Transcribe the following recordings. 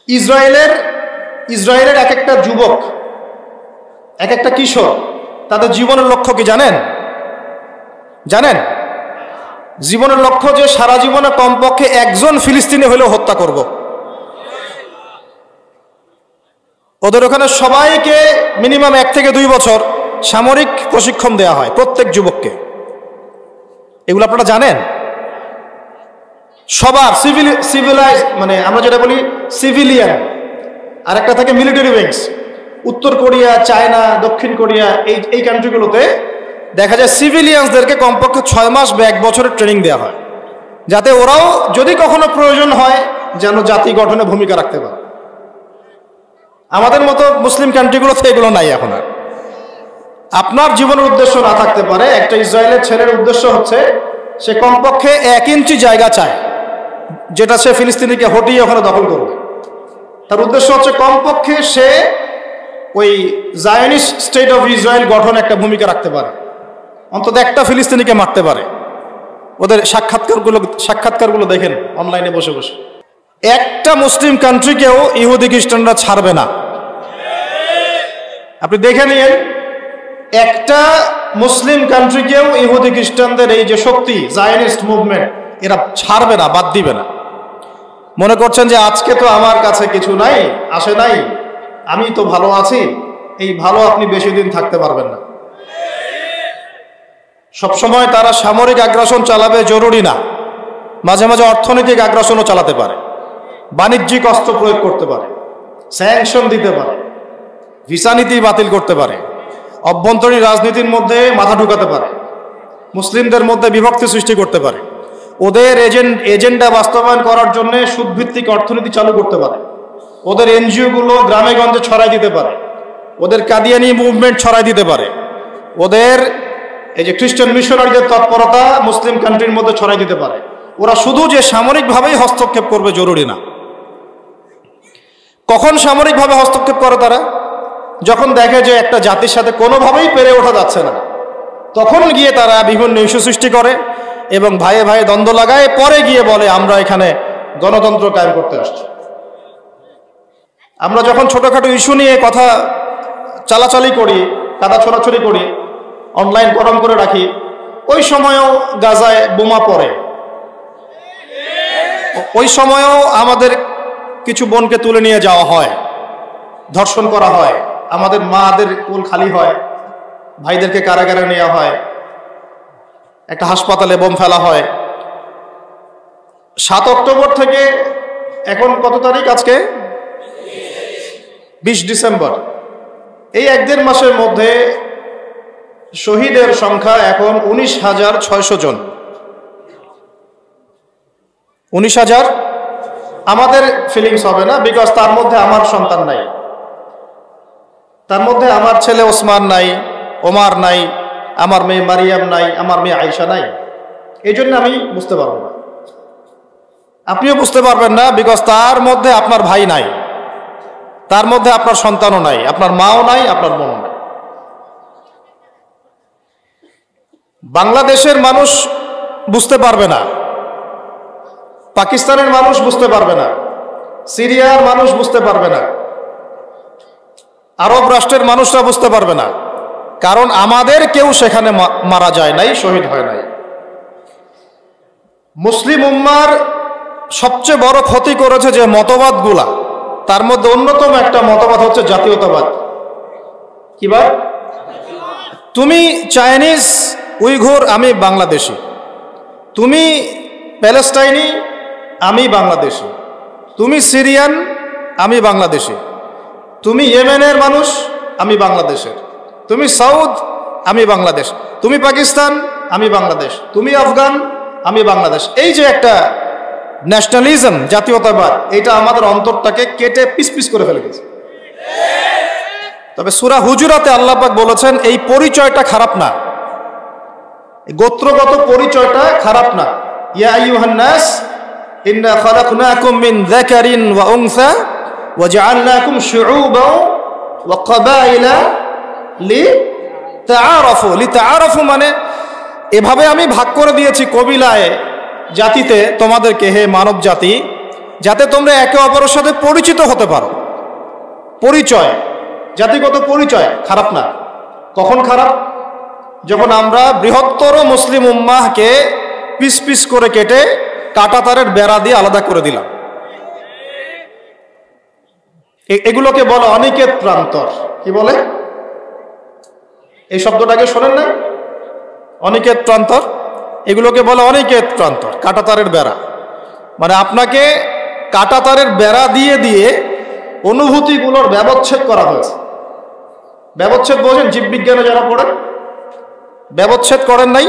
ইসরায়েলের এক একটা যুবক, এক একটা কিশোর, তাদের জীবনের লক্ষ্য কি জানেন? জীবনের লক্ষ্য যে সারা জীবনে কমপক্ষে একজন ফিলিস্তিনি হলেও হত্যা করব। ওদের ওখানে সবাইকে মিনিমাম 1 থেকে 2 বছর সামরিক প্রশিক্ষণ দেওয়া হয় প্রত্যেক যুবককে। এগুলো আপনারা জানেন? সবার সিভিলাইজ, মানে আমরা যেটা বলি সিভিলিয়ান, আর একটা থাকে মিলিটারি উইংস। উত্তর কোরিয়া, চায়না, দক্ষিণ কোরিয়া, এই কান্ট্রিগুলোতে দেখা যায় সিভিলিয়ানসদেরকে কমপক্ষে 6 মাস বা 1 বছরের ট্রেনিং দেওয়া হয়, যাতে ওরাও যদি কখনো প্রয়োজন হয় যেন জাতি গঠনে ভূমিকা রাখতে পারে। আমাদের মতো মুসলিম কান্ট্রিগুলোতে এগুলো নাই এখন আর। আপনার জীবনের উদ্দেশ্য না থাকতে পারে, একটা ইসরায়েলের ছেলের উদ্দেশ্য হচ্ছে সে কমপক্ষে 1 ইঞ্চি জায়গা চায় যেটা সে ফিলিস্তিনিকে হটিয়ে ওখানে দখল করবে। তার উদ্দেশ্য হচ্ছে কমপক্ষে সে ওই জায়নিস্ট স্টেট অফ ইসরায়েল গঠনে একটা ভূমিকা রাখতে পারে, অন্তত একটা ফিলিস্তিনিকে মারতে পারে। ওদের সাক্ষাৎকারগুলো দেখেন অনলাইনে বসে বসে। একটা মুসলিম কান্ট্রিকেও ইহুদি খ্রিস্টানরা ছাড়বে না। আপনি দেখে নিন, একটা মুসলিম কান্ট্রিকেও ইহুদি খ্রিস্টানদের এই যে শক্তি, জায়নিস্ট মুভমেন্ট, এরা ছাড়বে না, বাদ দিবে না। মনে করছেন যে আজকে তো আমার কাছে কিছু নাই, আসে নাই, আমি তো ভালো আছি, এই ভালো আপনি বেশি দিন থাকতে পারবেন না। সবসময় তারা সামরিক আগ্রাসন চালাবে জরুরি না, মাঝে মাঝে অর্থনৈতিক আগ্রাসনও চালাতে পারে, বাণিজ্যিক অস্ত্র প্রয়োগ করতে পারে, স্যাংশন দিতে পারে, ভিসা নীতি বাতিল করতে পারে, অভ্যন্তরীণ রাজনীতির মধ্যে মাথা ঢুকাতে পারে, মুসলিমদের মধ্যে বিভক্তি সৃষ্টি করতে পারে, ওদের এজেন্ডা বাস্তবায়ন করার জন্য সুদভিত্তিক অর্থনীতি চালু করতে পারে, ওদের এনজিওগুলো গ্রামে গঞ্জে ছড়াই দিতে পারে, ওদের কাদিয়ানি মুভমেন্ট ছড়াই দিতে পারে, ওদের এই যে খ্রিস্টান মিশনারিদের তৎপরতা মুসলিম কান্ট্রির মধ্যে ছড়াই দিতে পারে। ওরা শুধু যে সামরিকভাবেই হস্তক্ষেপ করবে জরুরি না। কখন সামরিকভাবে হস্তক্ষেপ করে তারা? যখন দেখে যে একটা জাতির সাথে কোনোভাবেই পেরে ওঠা যাচ্ছে না, তখন গিয়ে তারা বিভিন্ন ইস্যু সৃষ্টি করে এবং ভাইয়ে ভাইয়ে দ্বন্দ্ব লাগায়, পরে গিয়ে বলে আমরা এখানে গণতন্ত্র কায়েম করতে আসছি। আমরা যখন ছোটখাটো ইস্যু নিয়ে কথা চালাচালি করি, কাদা ছোড়াছড়ি করি, অনলাইন গরম করে রাখি, ওই সময়ও গাজায় বোমা পড়ে, ওই সময়ও আমাদের কিছু বোনকে তুলে নিয়ে যাওয়া হয়, ধর্ষণ করা হয়, আমাদের মাদের কোল খালি হয়, ভাইদেরকে কারাগারে নেওয়া হয়, একটা হাসপাতালে বোম ফেলা হয়। 7 অক্টোবর থেকে এখন কত তারিখ? আজকে 20 ডিসেম্বর। এই 1-1.5 মাসের মধ্যে শহীদের সংখ্যা এখন 19,600 জন। 19,000। আমাদের ফিলিংস হবে না, বিকজ তার মধ্যে আমার সন্তান নাই, তার মধ্যে আমার ছেলে ওসমান নাই, ওমার নাই, আমার মেয়ে মারিয়াম নাই, আমার মেয়ে আয়েশা নাই। এই জন্য আমি বুঝতে পারবো না, আপনিও বুঝতে পারবেন না, বিকজ তার মধ্যে আপনার ভাই নাই, তার মধ্যে আপনার সন্তানও নাই, আপনার মাও নাই, আপনার বোনও নাই। বাংলাদেশের মানুষ বুঝতে পারবে না, পাকিস্তানের মানুষ বুঝতে পারবে না, সিরিয়ার মানুষ বুঝতে পারবে না, আরব রাষ্ট্রের মানুষরা বুঝতে পারবে না, কারণ আমাদের কেউ সেখানে মারা যায় নাই, শহীদ হয় নাই। মুসলিম উম্মার সবচেয়ে বড় ক্ষতি করেছে যে মতবাদগুলা, তার মধ্যে অন্যতম একটা মতবাদ হচ্ছে জাতীয়তাবাদ। কিবা তুমি চাইনিজ, উইঘুর, আমি বাংলাদেশি, তুমি প্যালেস্টাইনি, আমি বাংলাদেশি, তুমি সিরিয়ান, আমি বাংলাদেশি, তুমি ইয়েমেনের মানুষ, আমি বাংলাদেশের, তুমি সাউথ, আমি বাংলাদেশ, তুমি পাকিস্তান, আমি বাংলাদেশ, তুমি আফগান, আমি বাংলাদেশ। এই যে একটা ন্যাশনালিজম, জাতীয়তাবাদ, এটা আমাদের অন্তরটাকে কেটে পিস পিস করে ফেলে গেছে। তবে সূরা হুজুরাতে আল্লাহ পাক বলেছেন এই পরিচয়টা খারাপ না, গোত্রগত পরিচয়টা খারাপ না। ইয়া আইয়ুহান নাস ইন্না খালাকনাকুম মিন যাকারিন ওয়া উনসা ওয়া জাআলনাকুম শুউবান ওয়া ক্বাবাইলা লিতাআরাফু, মানে এভাবে আমি ভাগ করে দিয়েছি কবিলায়, জাতিতে তোমাদেরকে, হে মানব জাতি, যাতে তোমরা একে অপরের সাথে পরিচিত হতে পারো। পরিচয়, জাতিগত পরিচয় খারাপ না। কখন খারাপ? যখন আমরা বৃহত্তর মুসলিম উম্মাহকে পিস পিস করে কেটে কাঁটাতারের বেড়া দিয়ে আলাদা করে দিলাম। এগুলোকে বলে অনিকেত প্রান্তর। কি বলে? এই শব্দটাকে শোনেন না? অনিকেত প্রান্তর, এগুলোকে বলে অনিকেত প্রান্তর, কাঁটাতারের বেড়া। মানে আপনাকে কাঁটাতারের বেড়া দিয়ে দিয়ে অনুভূতিগুলোর ব্যবচ্ছেদ করা হয়েছে। ব্যবচ্ছেদ বোঝেন? জীববিজ্ঞানে যারা পড়েন ব্যবচ্ছেদ করেন নাই?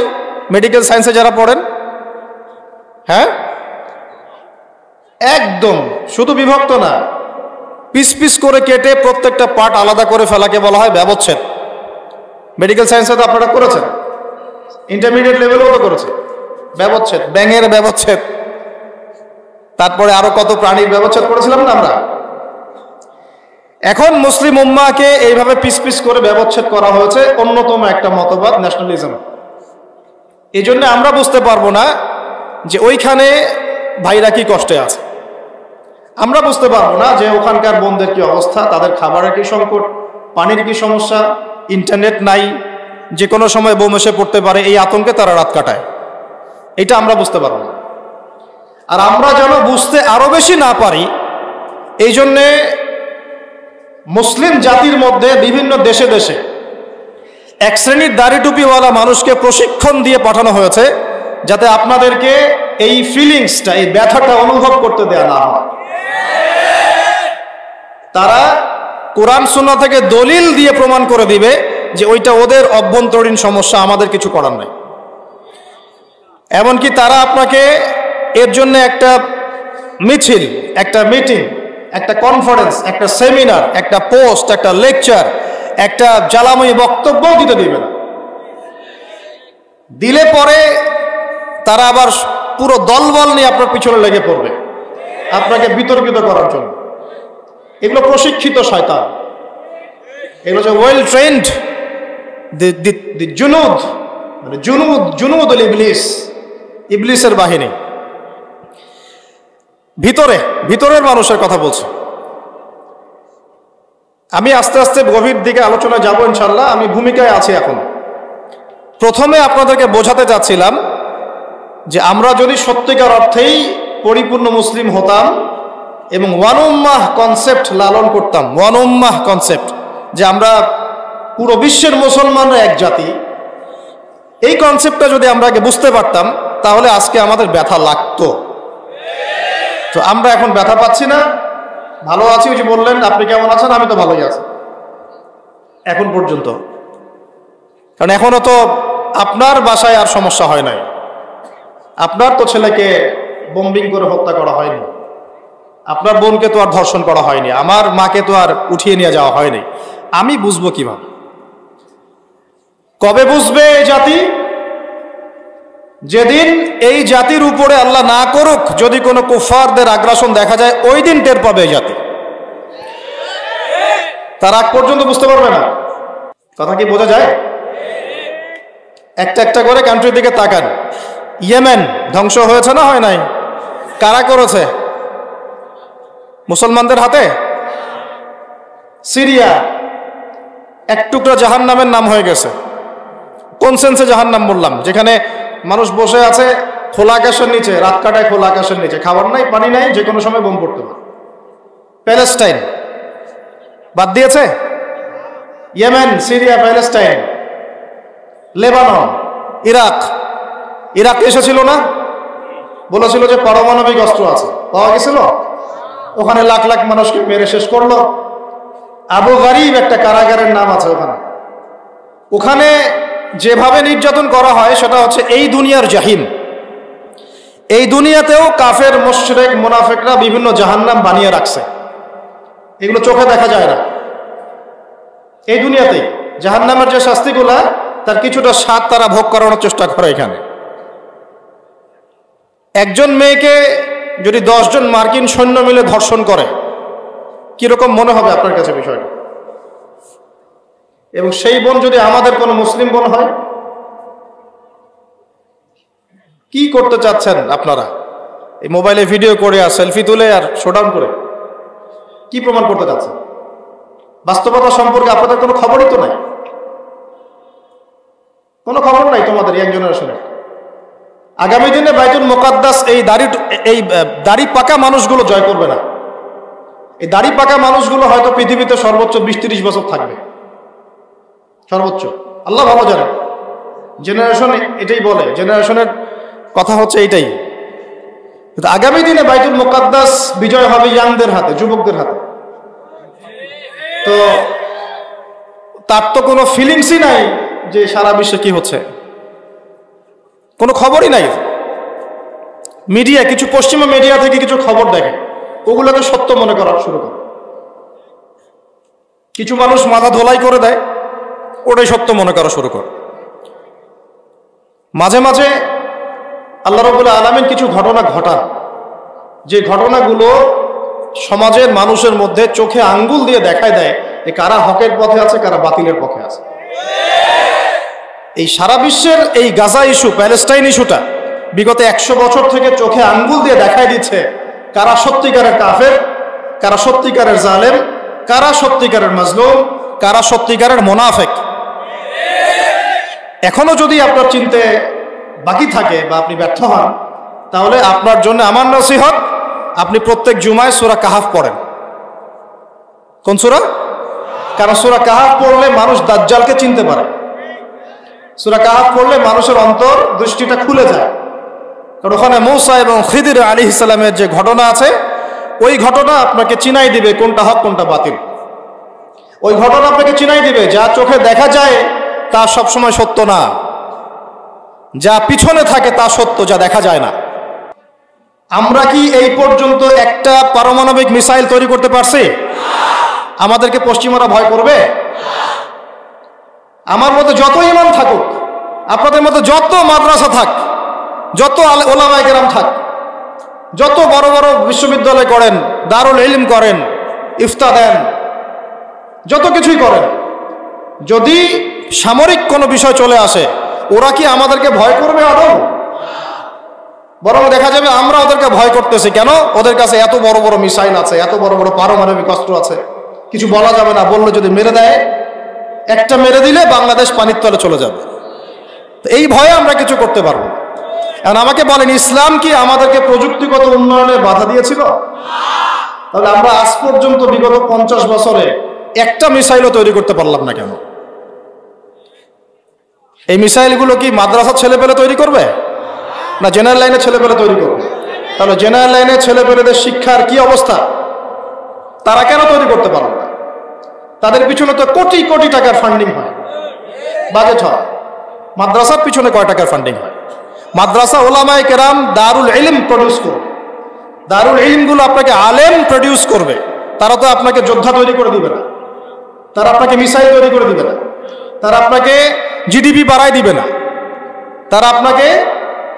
মেডিকেল সায়েন্সে যারা পড়েন, হ্যাঁ, একদম শুধু বিভক্ত না, পিস পিস করে কেটে প্রত্যেকটা পার্ট আলাদা করে ফেলাকে বলা হয় ব্যবচ্ছেদ। মেডিকেল সায়েন্সে তো আপনারা করেছেন, ইন্টারমিডিয়েট লেভেলেও তো করেছে ব্যবচ্ছেদ। ব্যাঙের ব্যবচ্ছেদ, তারপরে আরো কত প্রাণীর ব্যবচ্ছেদ করেছিলাম না আমরা। এখন মুসলিম উম্মাহকে এইভাবে পিস পিস করে ব্যবচ্ছেদ করা হয়েছে। অন্যতম একটা মতবাদ ন্যাশনালিজম। এই জন্য আমরা বুঝতে পারবো না যে ওইখানে ভাইরা কি কষ্টে আছে। আমরা বুঝতে পারবো না যে ওখানকার বোনদের কি অবস্থা, তাদের খাবারের কি সংকট, পানির কি সমস্যা, ইন্টারনেট নাই, যে কোনো সময় বোম এসে পড়তে পারে, এই আতঙ্কে তারা রাত কাটায়। এটা আমরা বুঝতে পারবো না। আর আমরা যেন বুঝতে আরো বেশি না পারি, এই জন্যে মুসলিম জাতির মধ্যে বিভিন্ন দেশে দেশে এক শ্রেণীর দাড়ি টুপিওয়ালা মানুষকে প্রশিক্ষণ দিয়ে পাঠানো হয়েছে, যাতে আপনাদেরকে এই ফিলিংসটা, এই ব্যথাটা অনুভব করতে দেয়া না হয়। তারা কোরআন সুন্নাহ থেকে দলিল দিয়ে প্রমাণ করে দিবে যে ওইটা ওদের অভ্যন্তরীণ সমস্যা, আমাদের কিছু করার নাই। এমনকি তারা আপনাকে এর জন্য একটা মিছিল, একটা মিটিং, একটা কনফারেন্স, একটা সেমিনার, একটা পোস্ট, একটা লেকচার, একটা জ্বালাময়ী বক্তব্য দিতে দিবে না। দিলে পরে তারা আবার পুরো দলবল নিয়ে আপনার পিছনে লেগে পড়বে আপনাকে বিতর্কিত করার জন্য। এগুলো প্রশিক্ষিত শয়তান, এগুলো হচ্ছে ওয়েল ট্রেন্ড জুনুদ, মানে জুনুদুল ইবলিস, ইবলিসের বাহিনী। ভিতরের মানুষের কথা বলছে। আমি আস্তে আস্তে গভীর দিকে আলোচনা যাব ইনশাল্লাহ। আমি ভূমিকায় আছি এখন। প্রথমে আপনাদেরকে বোঝাতে চাচ্ছিলাম যে আমরা যদি সত্যিকার অর্থেই পরিপূর্ণ মুসলিম হতাম এবং ওয়ান উম্মাহ কনসেপ্ট লালন করতাম, ওয়ান উম্মাহ কনসেপ্ট, যে আমরা পুরো বিশ্বের মুসলমানরা এক জাতি, এই কনসেপ্টটা যদি আমরা আগে বুঝতে পারতাম, তাহলে আজকে আমাদের ব্যথা লাগতো। তো আমরা এখন ব্যথা পাচ্ছি না, ভালো আছি। ওই যে বললেন আপনি কেমন আছেন, আমি তো ভালোই আছি এখন পর্যন্ত। কারণ এখনো তো আপনার বাসায় আর সমস্যা হয় নাই, আপনার তো ছেলেকে বোম্বিং করে হত্যা করা হয়নি, আপনার বোনকে তো আর ধর্ষণ করা হয়নি, আমার মাকে তো আর উঠিয়ে নিয়ে যাওয়া হয়নি। আমি বুঝবো কিভাবে? কবে বুঝবে এই জাতি? যেদিন এই জাতির উপরে আল্লাহ না করুক যদি কোনো কুফারদের আগ্রাসন দেখা যায়, ওই দিন টের পাবে এই জাতি। তার আগ পর্যন্ত বুঝতে পারবে না। কথা কি বোঝা যায়? একটা একটা করে কান্ট্রির দিকে তাকান। ইয়েমেন ধ্বংস হয়েছে না হয় নাই? কারা করেছে? মুসলমানদের হাতে। সিরিয়া এক টুকরা জাহান্নামের নাম হয়ে গেছে। কোন সেন্সে জাহান্নাম বললাম? যেখানে মানুষ বসে আছে খোলা আকাশের নিচে, রাত কাটায় খোলা আকাশের নিচে, খাবার নাই, পানি নাই, যে কোনো সময় বোম পড়তে পারে। প্যালেস্টাইন বাদ দিয়েছে? Yemen, Syria, Palestine, Lebanon, Iraq এসেছিল না? বলেছিল যে পারমাণবিক অস্ত্র আছে, পাওয়া গেছিল। ওখানে লাখ লাখ মানুষকে মেরে শেষ করলো। আবু গারিব একটা কারাগারের নাম আছে ওখানে। ওখানে যেভাবে নির্যাতন করা হয় সেটা হচ্ছে এই দুনিয়ার জাহিম। এই দুনিয়াতেও কাফের, মুশরিক, মুনাফিকরা বিভিন্ন জাহান্নাম বানিয়ে রাখছে। এগুলো চোখে দেখা যায় না। এই দুনিয়াতেই জাহান্নামের যে শাস্তিগুলা, তার কিছুটা স্বাদ তারা ভোগ করানোর চেষ্টা করে। এখানে একজন মেয়েকে যদি 10 জন মার্কিন সৈন্য মিলে ধর্ষণ করে, কিরকম মনে হবে আপনার কাছে বিষয়টা? এবং সেই বোন যদি আমাদের কোনো মুসলিম বোন হয়, কি করতে চাচ্ছেন আপনারা? এই মোবাইলে ভিডিও করে আর সেলফি তুলে আর শোডাউন করে কি প্রমাণ করতে যাচ্ছে? বাস্তবতা সম্পর্কে আপনাদের কোনো খবরই তো নাই, কোনো খবর নাই তোমাদের ইয়াং জেনারেশনের। আগামী দিনে বাইতুল মুকাদ্দাস এই দাড়ি পাকা মানুষগুলো জয় করবে না। এই দাড়ি পাকা মানুষগুলো হয়তো পৃথিবীতে সর্বোচ্চ 20-30 বছর থাকবে, সর্বোচ্চ, আল্লাহ ভালো জানে। জেনারেশন এটাই বলে, জেনারেশনের কথা হচ্ছে এইটাই। কিন্তু আগামী দিনে বাইতুল মুকাদ্দাস বিজয় হবে ইয়াংদের হাতে, যুবকদের হাতে। তো তার তো কোনো ফিলিংসই নাই যে সারা বিশ্বে কি হচ্ছে, কোনো খবরই নাই। মিডিয়া, কিছু পশ্চিমা মিডিয়া থেকে কিছু খবর দেখে, ওগুলোকে সত্য মনে করা শুরু করে। কিছু মানুষ মাথা ধোলাই করে দেয়, ওটাই সত্য মনে করা শুরু করে। মাঝে মাঝে আল্লাহ রাব্বুল আলামিন কিছু ঘটনা ঘটান, যে ঘটনাগুলো সমাজের মানুষের মধ্যে চোখে আঙ্গুল দিয়ে দেখায় দেয় যে কারা হকের পথে আছে, কারা বাতিলের পথে আছে। এই সারা বিশ্বের এই গাজা ইস্যু, প্যালেস্টাইন ইস্যুটা বিগত 100 বছর থেকে চোখে আঙ্গুল দিয়ে দেখায় দিচ্ছে কারা সত্যিকারের কাফের, কারা সত্যিকারের জালেম, কারা সত্যিকারের মাজলুম, কারা সত্যিকারের মুনাফিক। এখনো যদি আপনার চিনতে বাকি থাকে বা আপনি ব্যর্থ হন, তাহলে আপনার জন্য আমার নসিহত, আপনি প্রত্যেক জুমায় সূরা কাহাফ পড়েন। কোন সূরা? কারণ সূরা কাহাফ পড়লে মানুষ দাজ্জালকে চিনতে পারে। সূরা কাহাফ পড়লে মানুষের অন্তর দৃষ্টিটা খুলে যায়। কারণ ওখানে মূসা এবং খিদির আলাইহিস সালামের যে ঘটনা আছে, ওই ঘটনা আপনাকে চিনাই দিবে কোনটা হক কোনটা বাতিল। ওই ঘটনা আপনাকে চিনাই দিবে যা চোখে দেখা যায় তা সবসময় সত্য না, যা পিছনে থাকে তা সত্য, যা দেখা যায় না। আমরা কি এই পর্যন্ত একটা পারমাণবিক মিসাইল তৈরি করতে পারছি? আমাদেরকে পশ্চিমারা ভয় করবে? আমার মধ্যে যত ইমান থাকুক, আপনাদের মধ্যে যত মাদ্রাসা থাক, যত ওলামায়ে কেরাম থাক, যত বড় বড় বিশ্ববিদ্যালয় করেন, দারুল ইলম করেন, ইফতা দেন, যত কিছুই করেন, যদি সামরিক কোনো বিষয় চলে আসে, ওরা কি আমাদেরকে ভয় করবে আদৌ? বরং দেখা যাবে আমরা ওদেরকে ভয় করতেছি। কেন? ওদের কাছে এত বড় বড় মিসাইল আছে, এত বড় বড় পারমাণবিক অস্ত্র আছে, কিছু বলা যাবে না, বললে যদি মেরে দেয়, একটা মেরে দিলে বাংলাদেশ পানির তলে চলে যাবে। এই ভয়ে আমরা কিছু করতে পারবো। এখন আমাকে বলেন, ইসলাম কি আমাদেরকে প্রযুক্তিগত উন্নয়নে বাধা দিয়েছিল? তাহলে আমরা আজ পর্যন্ত বিগত 50 বছরে একটা মিসাইলও তৈরি করতে পারলাম না কেন? এই মিসাইলগুলো কি মাদ্রাসার ছেলেপেলে তৈরি করবে, না জেনারেল লাইনে ছেলেপেলে তৈরি করবে? তাহলে জেনারেল লাইনে ছেলেপেলেদের শিক্ষার কি অবস্থা? তারা কেন তৈরি করতে পারবে না? তাদের পিছনে তো কোটি কোটি টাকার ফান্ডিং হয়, বাজেট হয়। মাদ্রাসার পিছনে কয় টাকার ফান্ডিং হয়? মাদ্রাসা ওলামায়ে কেরাম দারুল ইলম প্রডিউস করবে, দারুল ইলমগুলো আপনাকে আলেম প্রডিউস করবে। তারা তো আপনাকে যোদ্ধা তৈরি করে দিবে না, তারা আপনাকে মিসাইল তৈরি করে দিবে না, তারা আপনাকে জিডিপি বাড়াই দিবে না, তারা আপনাকে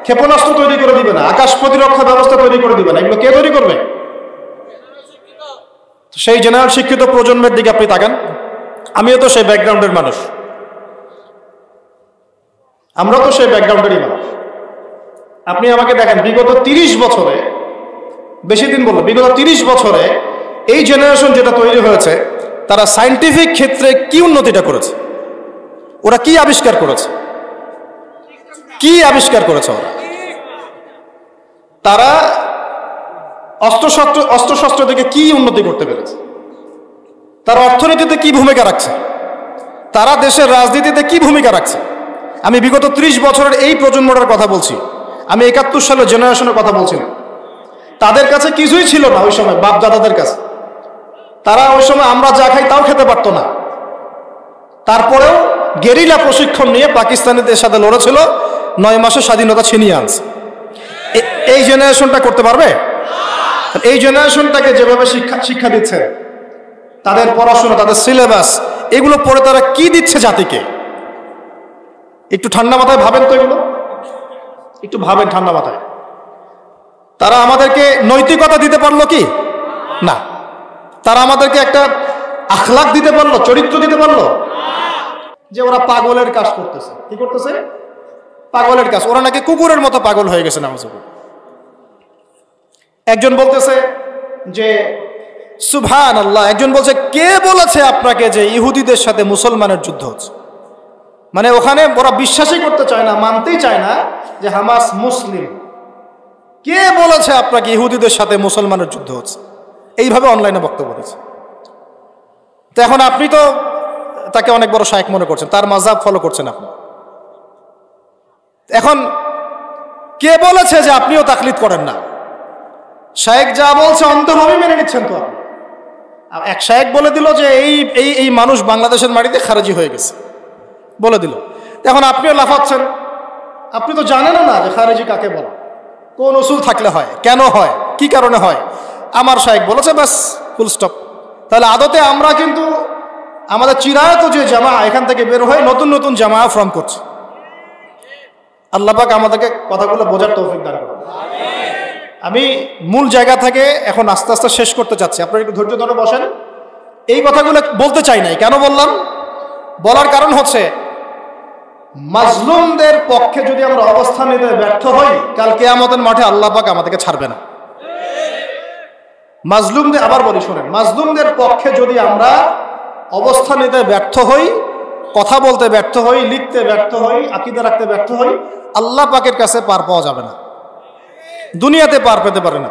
ক্ষেপণাস্ত্র তৈরি করে দিবে না, আকাশ প্রতিরক্ষা ব্যবস্থা তৈরি করে দিবে না। এগুলো কে তৈরি করবে? সেই জেনারেল শিক্ষিত প্রজন্মের দিকে আপনি তাকান। আমিও তো সেই ব্যাকগ্রাউন্ডের মানুষ, আমরা তো সেই ব্যাকগ্রাউন্ডেরই মানুষ। আপনি আমাকে দেখেন, বিগত 30 বছরে, বেশি দিন বলবো, বিগত 30 বছরে এই জেনারেশন যেটা তৈরি হয়েছে, তারা সায়েন্টিফিক ক্ষেত্রে কি উন্নতিটা করেছে? ওরা কি আবিষ্কার করেছে? কি আবিষ্কার করেছে ওরা? তারা অস্ত্রশস্ত্র থেকে কি উন্নতি করতে পেরেছে? তারা অর্থনীতিতে কি ভূমিকা রাখছে? তারা দেশের রাজনীতিতে কি ভূমিকা রাখছে? আমি বিগত 30 বছরের এই প্রজন্মটার কথা বলছি, আমি 71 সালের জেনারেশনের কথা বলছি না। তাদের কাছে কিছুই ছিল না ওই সময়, বাপ দাদাদের কাছে। তারা ওই সময় আমরা যা খাই তাও খেতে পারতো না, তারপরেও গেরিলা প্রশিক্ষণ নিয়ে পাকিস্তানিদের সাথে লড়েছিল, 9 মাসে স্বাধীনতা ছিনিয়ে আনছে। এই জেনারেশনটা করতে পারবে? এই জেনারেশনটাকে যেভাবে শিক্ষা দিচ্ছে, তাদের পড়াশোনা, তাদের সিলেবাস, এগুলো পড়ে তারা কি দিচ্ছে জাতিকে? একটু ঠান্ডা মাথায় ভাবেন তো, এগুলো একটু ভাবেন ঠান্ডা মাথায়। তারা আমাদেরকে নৈতিকতা দিতে পারলো কি? না। তারা আমাদেরকে একটা আখলাক দিতে পারলো, চরিত্র দিতে পারলো? যে ওরা পাগলের কাজ করতেছে। কি করতেছে? পাগলের কাজ। ওরা নাকি কুকুরের মতো পাগল হয়ে গেছে নামাজ। একজন বলতেছে যে সুবহানাল্লাহ, একজন বলছে কে বলেছে আপনাকে যে ইহুদিদের সাথে মুসলমানের যুদ্ধ হচ্ছে? মানে ওখানে ওরা বিশ্বাসই করতে চায় না, মানতেই চায় না যে হামাস মুসলিম। কে বলেছে আপনাকে ইহুদিদের সাথে মুসলমানের যুদ্ধ হচ্ছে? এইভাবে অনলাইনে বক্তব্য দিচ্ছে। তো এখন আপনি তো তাকে অনেক বড় শায়েখ মনে করছেন, তার মাযহাব ফলো করছেন আপনি। এখন কে বলেছে যে আপনিও তাকলিদ করেন না? শায়েখ যা বলছে অন্তর্ভাবে মেনে নিচ্ছেন তো আপনি। এক শায়েখ বলে দিল যে এই মানুষ বাংলাদেশের মাটিতে খারেজি হয়ে গেছে, বলে দিল। এখন আপনিও লাফাচ্ছেন। আপনি তো জানেনও না যে খারেজি কাকে বলে, কোন উসুল থাকলে হয়, কেন হয়, কি কারণে হয়। আমার শায়েখ বলেছে, ব্যাস, ফুল স্টপ। তাহলে আদতে আমরা কিন্তু আমাদের চিরায়ত যে জামা এখান থেকে বের হয়ে নতুন নতুন জামা ফর্ম করছে। আল্লাহ পাক আমাদেরকে কথাগুলো বোঝার তৌফিক দান করুন। আমি মূল জায়গা থেকে এখন আস্তে আস্তে শেষ করতে চাচ্ছি, আপনারা একটু ধৈর্য ধরে বসেন। এই কথাগুলো বলতে চাই নাই, কেন বললাম? বলার কারণ হচ্ছে মাজলুমদের পক্ষে যদি আমরা অবস্থান নিতে ব্যর্থ হই, কাল কিয়ামতের মাঠে আল্লাহ পাক আমাদেরকে ছাড়বে না। মাজলুমদের, আবার বলি শোনেন, মাজলুমদের পক্ষে যদি আমরা অবস্থান নিতে ব্যর্থ হই, কথা বলতে ব্যর্থ হই, লিখতে ব্যর্থ হই, আকীদা রাখতে ব্যর্থ হই, আল্লাহ পাকের কাছে পার পাওয়া যাবে না। দুনিয়াতে পার পেতে পারে না,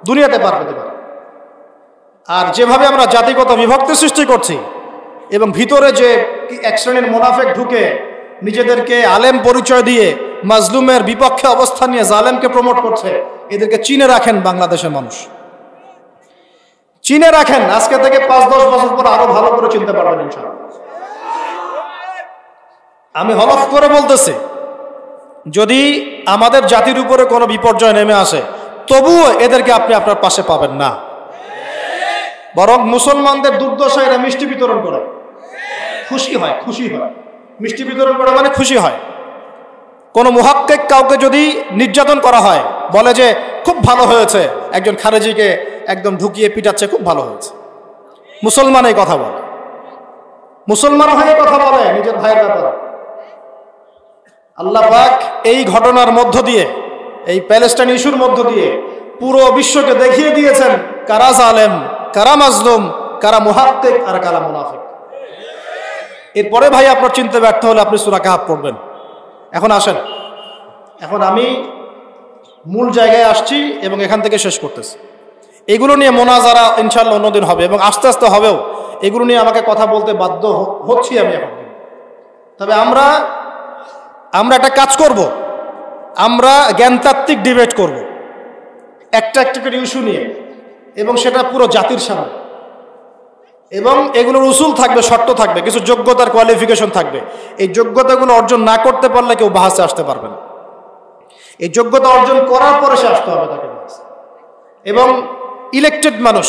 দুনিয়াতে পার পেতে পারে। আর যেভাবে আমরা জাতিগত বিভক্তি সৃষ্টি করছি এবং ভিতরে যে এক শ্রেণীর মুনাফিক ঢুকে নিজেদেরকে আলেম পরিচয় দিয়ে মাজলুমের বিপক্ষে অবস্থান নিয়ে জালেমকে প্রমোট করছে, এদেরকে চিনে রাখেন বাংলাদেশের মানুষ, চিনে রাখেন। আজকে থেকে 5-10 বছর পর আরো ভালো করে চিনতে পারবেন ইনশাআল্লাহ। আমি হলফ করে বলতেছি, যদি আমাদের জাতির উপরে কোনো বিপর্যয় নেমে আসে, তবুও এদেরকে আপনি আপনার পাশে পাবেন না। বরং মুসলমানদের দুর্দশায় এরা মিষ্টি বিতরণ করে, খুশি হয়, খুশি হয়। মিষ্টি বিতরণ করে মানে খুশি হয়। কোনো মুহাক্কিক কাউকে যদি নির্যাতন করা হয়, বলে যে খুব ভালো হয়েছে, একজন খারেজিকে একদম ঢুকিয়ে পিটাচ্ছে, খুব ভালো হয়েছে। মুসলমান এই কথা বলে, মুসলমান হয়ে কথা বলে নিজের ভাইয়ের ব্যাপারে। আল্লাহ পাক এই ঘটনার মধ্য দিয়ে, এই প্যালেস্টাইন ইস্যুর মধ্য দিয়ে পুরো বিশ্বকে দেখিয়ে দিয়েছেন কারা জালেম, কারা মাজলুম, কারা মুহাক্কিক আর কারা মুনাফিক। এরপরে ভাই আপনার চিনতে ব্যর্থ হলে আপনি সূরা কাহফ পড়বেন। এখন আসেন, এখন আমি মূল জায়গায় আসছি এবং এখান থেকে শেষ করতেছি। এগুলো নিয়ে মোনাজারা ইনশাআল্লাহ অন্যদিন হবে এবং আস্তে আস্তে হবেও। এগুলো নিয়ে আমাকে কথা বলতে বাধ্য হচ্ছি আমি এখন। তবে আমরা একটা কাজ করব, আমরা জ্ঞানতাত্ত্বিক ডিবেট করব একটা একটা করে ইস্যু নিয়ে, এবং সেটা পুরো জাতির সামনে। এবং এগুলোর উসুল থাকবে, শর্ত থাকবে, কিছু যোগ্যতার কোয়ালিফিকেশন থাকবে। এই যোগ্যতাগুলো অর্জন না করতে পারলে কেউ বাহাসে আসতে পারবে না। এই যোগ্যতা অর্জন করার পরে সে আসতে হবে তাকে বাহাসে। এবং ইলেকটেড মানুষ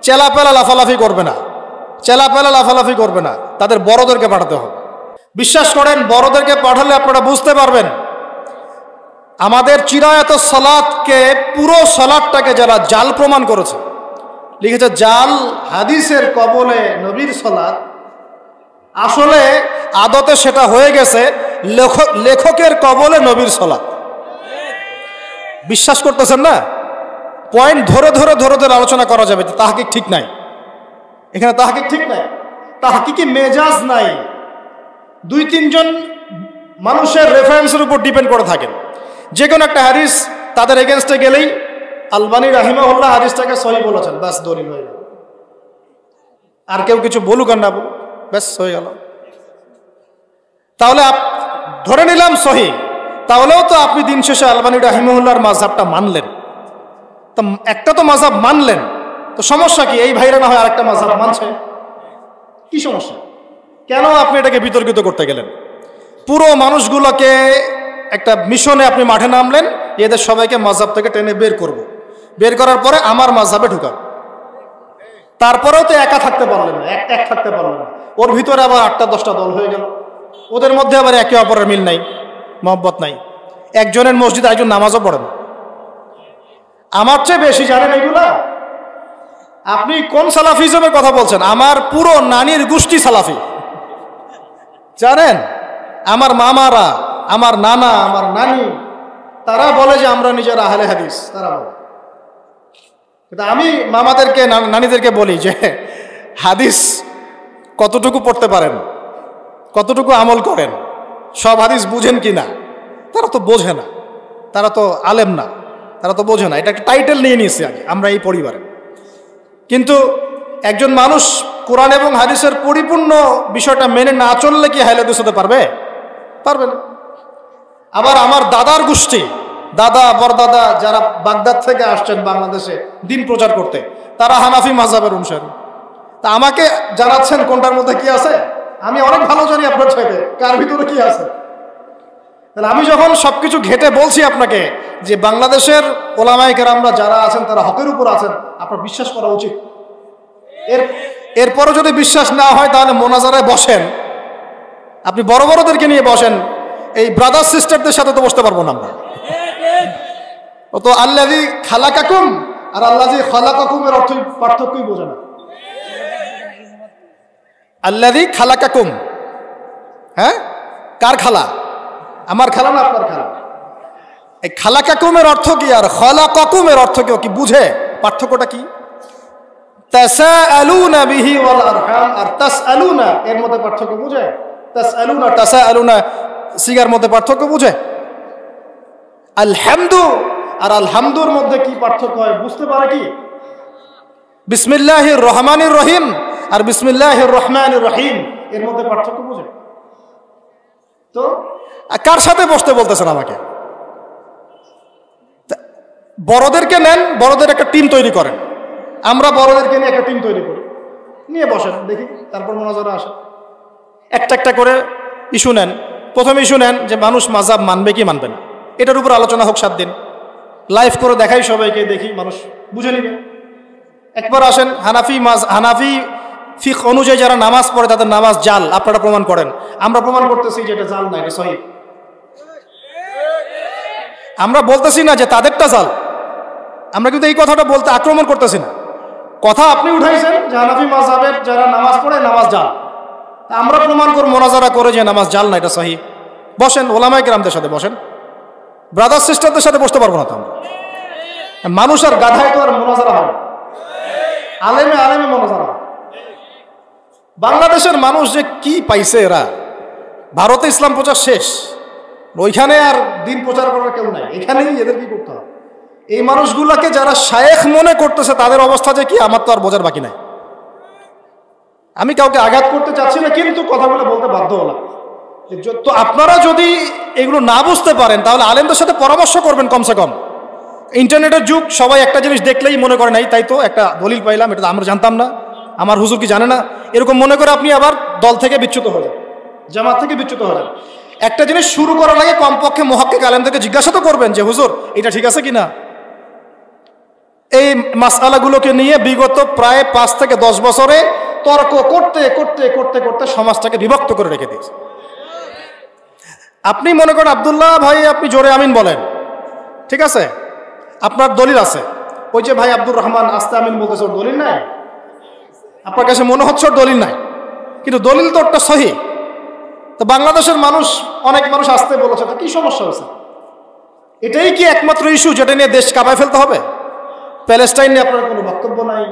চেলাপেলা লাফালাফি করবে না, চেলাপেলা লাফালাফি করবে না, তাদের বড়দেরকে পাঠাতে হবে। বিশ্বাস করেন, বড়দেরকে পাঠালে আপনারা বুঝতে পারবেন আমাদের চিরায়ত সালাতকে, পুরো সালাতটাকে যারা জাল প্রমাণ করেছে, লিখেছে জাল হাদিসের কবলে নবীর সালাত, আসলে আদতে সেটা হয়ে গেছে লেখকের কবলে নবীর সালাত। বিশ্বাস করতেছেন না? পয়েন্ট ধরে ধরে ধরে ধরে আলোচনা করা যাবে। তাহকিক ঠিক নাই, এখানে তাহকিক ঠিক নাই, তাহকিকি মেজাজ নাই। 2-3 জন মানুষের রেফারেন্সের উপর ডিপেন্ড করে থাকেন। যে কোনো একটা হাদিস তাদের এগেনস্টে গেলেই আলবানী রাহিমাহুল্লাহ হাদিসটাকে সহিহ বলেছেন, ব্যাস দলিল হয়ে গেল। আর কেউ কিছু বলুক আর না বলুক, ব্যাস হয়ে গেল। তাহলে ধরে নিলাম সহিহ, তাহলেও তো আপনি দিন শেষে আলবানী রাহিমাহুল্লাহর মাযহাবটা মানলেন। তো একটা তো মাযহাব মানলেন, তো সমস্যা কি? এই ভাইরা না হয় আরেকটা মাযহাব মানছে, কি সমস্যা? কেন আপনি এটাকে বিতর্কিত করতে গেলেন? পুরো মানুষগুলোকে একটা মিশনে আপনি মাঠে নামলেন, এদের সবাইকে মাযহাব থেকে টেনে বের করব, বের করার পরে আমার মাযহাবে ঢুকান। তারপরেও তো একা থাকতে পারলেন না, এক থাকতে পারলেন না। ওর ভিতরে আবার 8টা-10টা দল হয়ে গেল, ওদের মধ্যে আবার একে অপরের মিল নাই, মহব্বত নাই। একজনের মসজিদে একজন নামাজও পড়েন, আমার চেয়ে বেশি জানেন এগুলা। আপনি কোন সালাফিজমের কথা বলছেন? আমার পুরো নানির গোষ্ঠী সালাফি, জানেন? আমার মামারা, আমার নানা, আমার নানি, তারা বলে যে আমরা নিজেরা আহলে হাদিস। তারা বলে কিন্তু আমি মামাদেরকে নানিদেরকে বলি যে হাদিস কতটুকু পড়তে পারেন, কতটুকু আমল করেন, সব হাদিস বুঝেন কি না? তারা তো বোঝে না, তারা তো আলেম না, তারা তো বোঝে না। এটা একটা টাইটেল নিয়ে নিয়েছি আগে আমরা এই পরিবারে। কিন্তু একজন মানুষ কোরআন এবং হাদিসের পরিপূর্ণ বিষয়টা মেনে না চললে কি আহলে হাদিস হতে পারবে? পারবে না। আবার আমার দাদার গোষ্ঠী, দাদা বরদাদা যারা বাগদাদ থেকে আসছেন বাংলাদেশে দিন প্রচার করতে, তারা হানাফি মাযহাবের অনুসারী। তা আমাকে জানাচ্ছেন কোনটার মধ্যে কি আছে? আমি অনেক ভালো জানি আপনার চাইতে কার ভিতরে কি আছে। তাহলে আমি যখন সবকিছু ঘেটে বলছি আপনাকে যে বাংলাদেশের ওলামায়ে কেরামরা যারা আছেন তারা হকের উপর আছেন, আপনার বিশ্বাস করা উচিত। এরপরও যদি বিশ্বাস না হয় তাহলে মোনাজারায় বসেন, আপনি বড় বড়দেরকে নিয়ে বসেন, এই ব্রাদার সিস্টারদের সাথে তো বসতে পারবো না আমরা। ও তো আল্লাযী খালাকাকুম আর আল্লাযী খালাকাকুমের অর্থ পার্থক্যই বোঝে না। আল্লাযী খালাকাকুম, হ্যাঁ, কার খালা? আমার খালা না আপনার খালা? এই খালাকাকুমের অর্থ কি আর খালাকাকুমের অর্থ কি বুঝে? পার্থক্যটা কি? তাসাআলুনা বিহি ওয়াল আরহাম আর তাসআলুনা এর মধ্যে পার্থক্য বুঝে? তাসআলুনা তাসাআলুনা সিগার মধ্যে পার্থক্য বুঝে? আলহামদু আর আলহামদুর মধ্যে কি পার্থক্য হয় বুঝতে পারে কি? বিসমিল্লাহির রহমানির রহিম আর বিসমিল্লাহির রহমানির রহিম এর মধ্যে পার্থক্য বুঝে? তো কার সাথে বসতে বলতেছেন আমাকে? বড়দেরকে নেন, বড়দের একটা টিম তৈরি করেন, আমরা বড়দেরকে নিয়ে একটা টিম তৈরি করি, নিয়ে বসেন দেখি, তারপর মোনাজারা আসে। একটা একটা করে ইস্যু নেন। প্রথম ইস্যু নেন যে মানুষ মাযহাব মানবে কি মানবে না, এটার উপর আলোচনা হোক 7 দিন, লাইভ করে দেখাই সবাইকে, দেখি মানুষ বুঝে নিবে। একবার আসেন হানাফি ফিক অনুযায়ী যারা নামাজ পড়ে তাদের নামাজ জাল, আপনারা প্রমাণ করেন। আমরা প্রমাণ করতেছি যে এটা জাল না, এটা সহিহ। আমরা বলতেছি না যে তাদেরটা জাল, আমরা কিন্তু এই কথাটা বলতে আক্রমণ করতেছি না। কথা আপনি উঠাইছেন যে হানাফি মাযহাবের যারা নামাজ পড়ে নামাজ জাল, আমরা প্রমাণ করব মোনাজারা করে যে নামাজ জাল না, এটা সহিহ। বসেন, ওলামায়ে কেরামদের সাথে বসেন, ব্রাদার সিস্টারদের সাথে বসতে পারবো না তো আমরা? মানুষ আর গাধায় তো আর মোনাজারা হয় না, আলেমে আলেমে মোনাজারা হয়। বাংলাদেশের মানুষ যে কি পাইছে এরা, ভারতে ইসলাম প্রচার শেষ, ওইখানে আর দিন প্রচার করার কেউ নাই, এখানেই এদের কি করতে হবে? এই মানুষগুলোকে যারা শায়েখ মনে করতেছে তাদের অবস্থা যে কি আমার তো আর বোঝার বাকি নাই। আমি কাউকে আঘাত করতে চাচ্ছি না, কিন্তু কথাগুলো বলতে বাধ্য হলাম। তো আপনারা যদি এগুলো না বুঝতে পারেন তাহলে আলেমদের সাথে পরামর্শ করবেন কমসে কম। ইন্টারনেটের যুগ, সবাই একটা জিনিস দেখলেই মনে করে নাই তাই তো একটা দলিল পাইলাম, এটা তো আমরা জানতাম না, আমার হুজুর কি জানে না, এরকম মনে করে আপনি আবার দল থেকে বিচ্যুত হয়ে যান, জামাত থেকে বিচ্যুত হয়ে যান। একটা জিনিস শুরু করার আগে কমপক্ষে মুহাক্কিক আলেমদেরকে জিজ্ঞাসা তো করবেন যে হুজুর এটা ঠিক আছে কিনা। এই মাসআলাগুলোকে নিয়ে বিগত প্রায় 5 থেকে 10 বছরে তর্ক করতে করতে করতে করতে সমাজটাকে বিভক্ত করে রেখে দিয়েছে। আপনি মনে করেন আব্দুল্লাহ ভাই, আপনি জোরে আমিন বলেন, ঠিক আছে, আপনার দলিল আছে। ওই যে ভাই আব্দুর রহমান আস্তে আমিন বলতেছে, ওর দলিল নাই। আপনার কাছে মনে হচ্ছে ওর দলিল নাই, কিন্তু দলিল তো ওরটা সহিহ। তো বাংলাদেশের মানুষ, অনেক মানুষ আসতে বলেছে, তো কি সমস্যা হয়েছে? এটাই কি একমাত্র ইস্যু যেটা নিয়ে দেশ কাঁপায় ফেলতে হবে? প্যালেস্টাইন নিয়ে আপনার কোনো বক্তব্য নাই,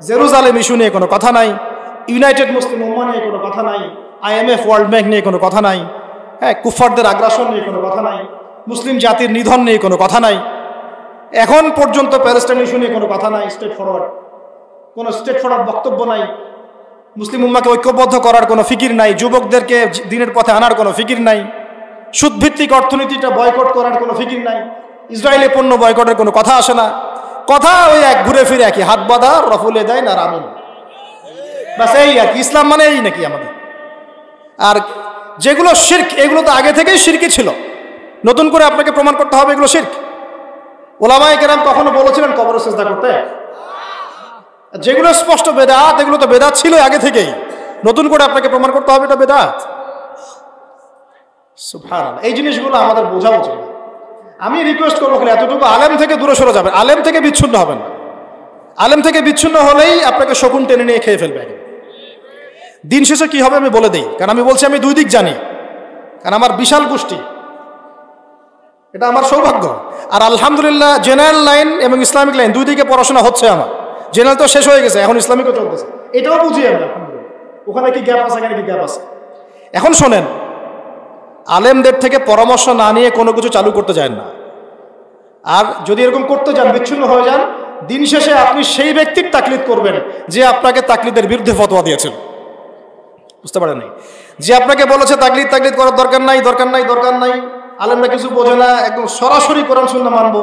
জেরুজালেম ইস্যু নিয়ে কোনো কথা নাই, ইউনাইটেড মুসলিম উম্মাহ নিয়ে কোনো কথা নাই, IMF ওয়ার্ল্ড ব্যাংক নিয়ে কোনো কথা নাই, হ্যাঁ, কুফারদের আগ্রাসন নিয়ে কোনো কথা নাই, মুসলিম জাতির নিধন নিয়ে কোনো কথা নাই, এখন পর্যন্ত প্যালেস্টাইন ইস্যু নিয়ে কোনো কথা নাই, স্ট্রেট ফরওয়ার্ড বক্তব্য নাই, মুসলিম উম্মাহকে ঐক্যবদ্ধ করার কোনো ফিকির নাই, যুবকদেরকে দিনের পথে আনার কোনো ফিকির নাই, সুদভিত্তিক অর্থনীতিটা বয়কট করার কোনো ফিকির নাই, ইসরায়েলি পণ্য বয়কটের কোনো কথা আসে না। কথা ওই এক ঘুরে ফিরে একই, হাত বাঁধা, রফুলে দেয় না আমিন, বাস এই আর কি। ইসলাম মানে এই নাকি আমাদের? আর যেগুলো শিরক, এগুলো তো আগে থেকেই শিরকি ছিল, নতুন করে আপনাকে প্রমাণ করতে হবে এগুলো শিরক। ওলামায়ে কেরাম কখনো বলেছিলেন কবরে সিজদা করতে? যেগুলো স্পষ্ট বেদাত, এগুলো তো বেদাত ছিল আগে থেকেই, নতুন করে আপনাকে প্রমাণ করতে হবে এটা বেদাত। সুবহানাল্লাহ, এই জিনিসগুলো আমাদের বোঝা উচিত। আমি রিকোয়েস্ট করবো খালি এতটুকু, আলেম থেকে দূরে সরে যাবেন, আলেম থেকে বিচ্ছিন্ন হবেন না। আলেম থেকে বিচ্ছিন্ন হলেই আপনাকে শকুন টেনে নিয়ে খেয়ে ফেলবে। দিন শেষে কি হবে আমি বলে দিই, কারণ আমি বলছি আমি 2 দিক জানি, কারণ আমার বিশাল গোষ্ঠী। এটা আমার সৌভাগ্য। আর আলহামদুলিল্লাহ জেনারেল লাইন এবং ইসলামিক লাইন দুই দিকে পড়াশোনা হচ্ছে আমার। জেনারেল তো শেষ হয়ে গেছে, এখন ইসলামিকও চলতেছে, এটাও বুঝি আমরা আলহামদুলিল্লাহ। ওখানে কি গ্যাপ আছে, এখানে কি গ্যাপ আছে। এখন শোনেন, আলেমদের থেকে পরামর্শ না নিয়ে কোনো কিছু চালু করতে যায় না। আর যদি এরকম করতে যান, বিচ্ছিন্ন হয়ে যান, দিন শেষে আপনি সেই ব্যক্তির তাকলিদ করবেন যে আপনাকে তাকলিদের বিরুদ্ধে ফতোয়া দিয়েছেন। বুঝতে পারেন নাই? যে আপনাকে বলেছে তাকলিদ করার দরকার নাই, আলেমরা কিছু বোঝে না, একদম সরাসরি কোরআন সুন্নাহ মানবো,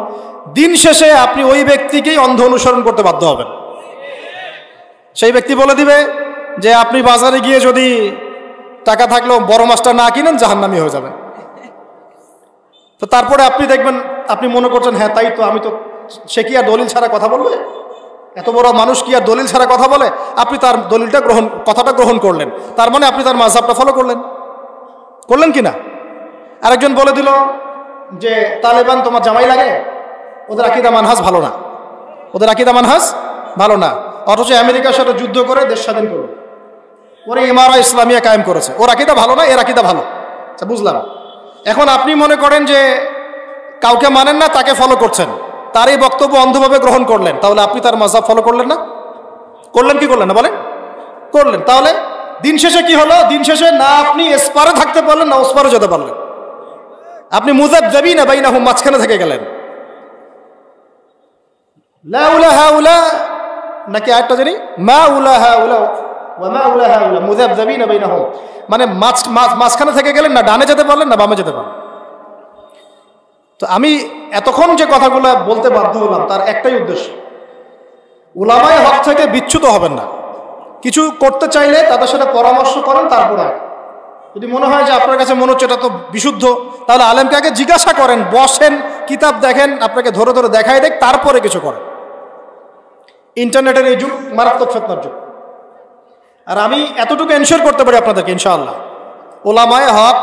দিন শেষে আপনি ওই ব্যক্তিকেই অন্ধ অনুসরণ করতে বাধ্য হবেন। সেই ব্যক্তি বলে দিবে যে আপনি বাজারে গিয়ে যদি টাকা থাকলেও বড় মাছটা না কিনেন জাহান্নামী হয়ে যাবেন। তো তারপরে আপনি দেখবেন, আপনি মনে করছেন হ্যাঁ তাই তো, আমি তো, সে কি আর দলিল ছাড়া কথা বলবে? এত বড় মানুষ কি আর দলিল ছাড়া কথা বলে? আপনি তার কথাটা গ্রহণ করলেন, তার মানে আপনি তার মাযহাবটা ফলো করলেন কিনা? আরেকজন বলে দিল যে তালেবান তোমার জামাই লাগে, ওদের আকীদা মানহাজ ভালো না, অথচ আমেরিকার সাথে যুদ্ধ করে দেশ স্বাধীন করবে, ওরা ইমারা ইসলামিয়া কায়েম করেছে, ওর আকীদা ভালো না, এর আকীদা ভালো। আচ্ছা, বুঝলাম। এখন আপনি মনে করেন যে কাউকে মানেন না, তাকে ফলো করছেন, তার এই বক্তব্য অন্ধভাবে গ্রহণ করলেন, তাহলে আপনি তার মাযহাব ফলো করলেন না? করলেন কি করলেন না বলেন? করলেন। তাহলে দিন শেষে কি হলো? দিন শেষে না আপনি এসপারে থাকতে পারলেন, না ওসপারে যেতে পারলেন। আপনি মুযাবযাবিনা বাইনাহুম, মাঝখানে থেকে গেলেন। লা উলা হাউলা, নাকি আরেকটা জানি, মা উলা হাউলা ওয়া মা উলা হাউলা, মুযাবযাবিনা বাইনাহুম, মানে মাঝখানে থেকে গেলেন, না ডানে যেতে পারলেন না বামে যেতে পারলেন। তো আমি এতক্ষণ যে কথাগুলো বলতে বাধ্য হলাম, তার একটাই উদ্দেশ্য, উলামায়ে হক থেকে বিচ্যুত হবেন না। কিছু করতে চাইলে তাদের সাথে পরামর্শ করেন, তারপরে যদি মনে হয় যে আপনার কাছে মনে হচ্ছে এটা তো বিশুদ্ধ, তাহলে আলেমকে আগে জিজ্ঞাসা করেন, বসেন, কিতাব দেখেন, আপনাকে ধরে ধরে দেখাই দেখ, তারপরে কিছু করেন। ইন্টারনেটের এই যুগ মারাত্মক ফিতনার যুগ। আর আমি এতটুকু এনশিওর করতে পারি আপনাদেরকে ইনশাআল্লাহ, উলামায়ে হক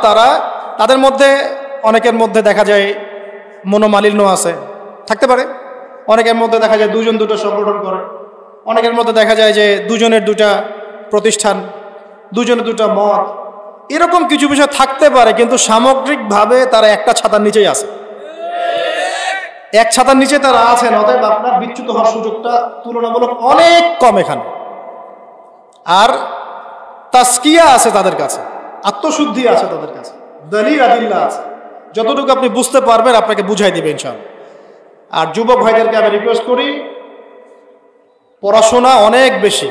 তাদের মধ্যে অনেকের মধ্যে দেখা যায় মনোমালিন্য আছে, থাকতে পারে। অনেকের মধ্যে দেখা যায় দুজন দুটো সংগঠন করে, অনেকের মধ্যে দেখা যায় যে দুজনের দুটা প্রতিষ্ঠান, দুজনের দুটা মত, এরকম কিছু বিষয় থাকতে পারে, কিন্তু সামগ্রিকভাবে তারা একটা ছাতার নিচেই আছে, এক ছাতার নিচে তারা আছেন। অতএব আপনার বিচ্যুত হওয়ার সুযোগটা তুলনামূলক অনেক কম এখানে। আর তাসকিয়া আছে তাদের কাছে, আত্মশুদ্ধি আছে তাদের কাছে, দলিল আদিল্লাহ আছে, যতটুকু আপনি বুঝতে পারবেন আপনাকে বুঝাই দিবে ইনশাআল্লাহ। আর যুবক ভাইদেরকে আমি রিকোয়েস্ট করি, পড়াশোনা অনেক বেশি,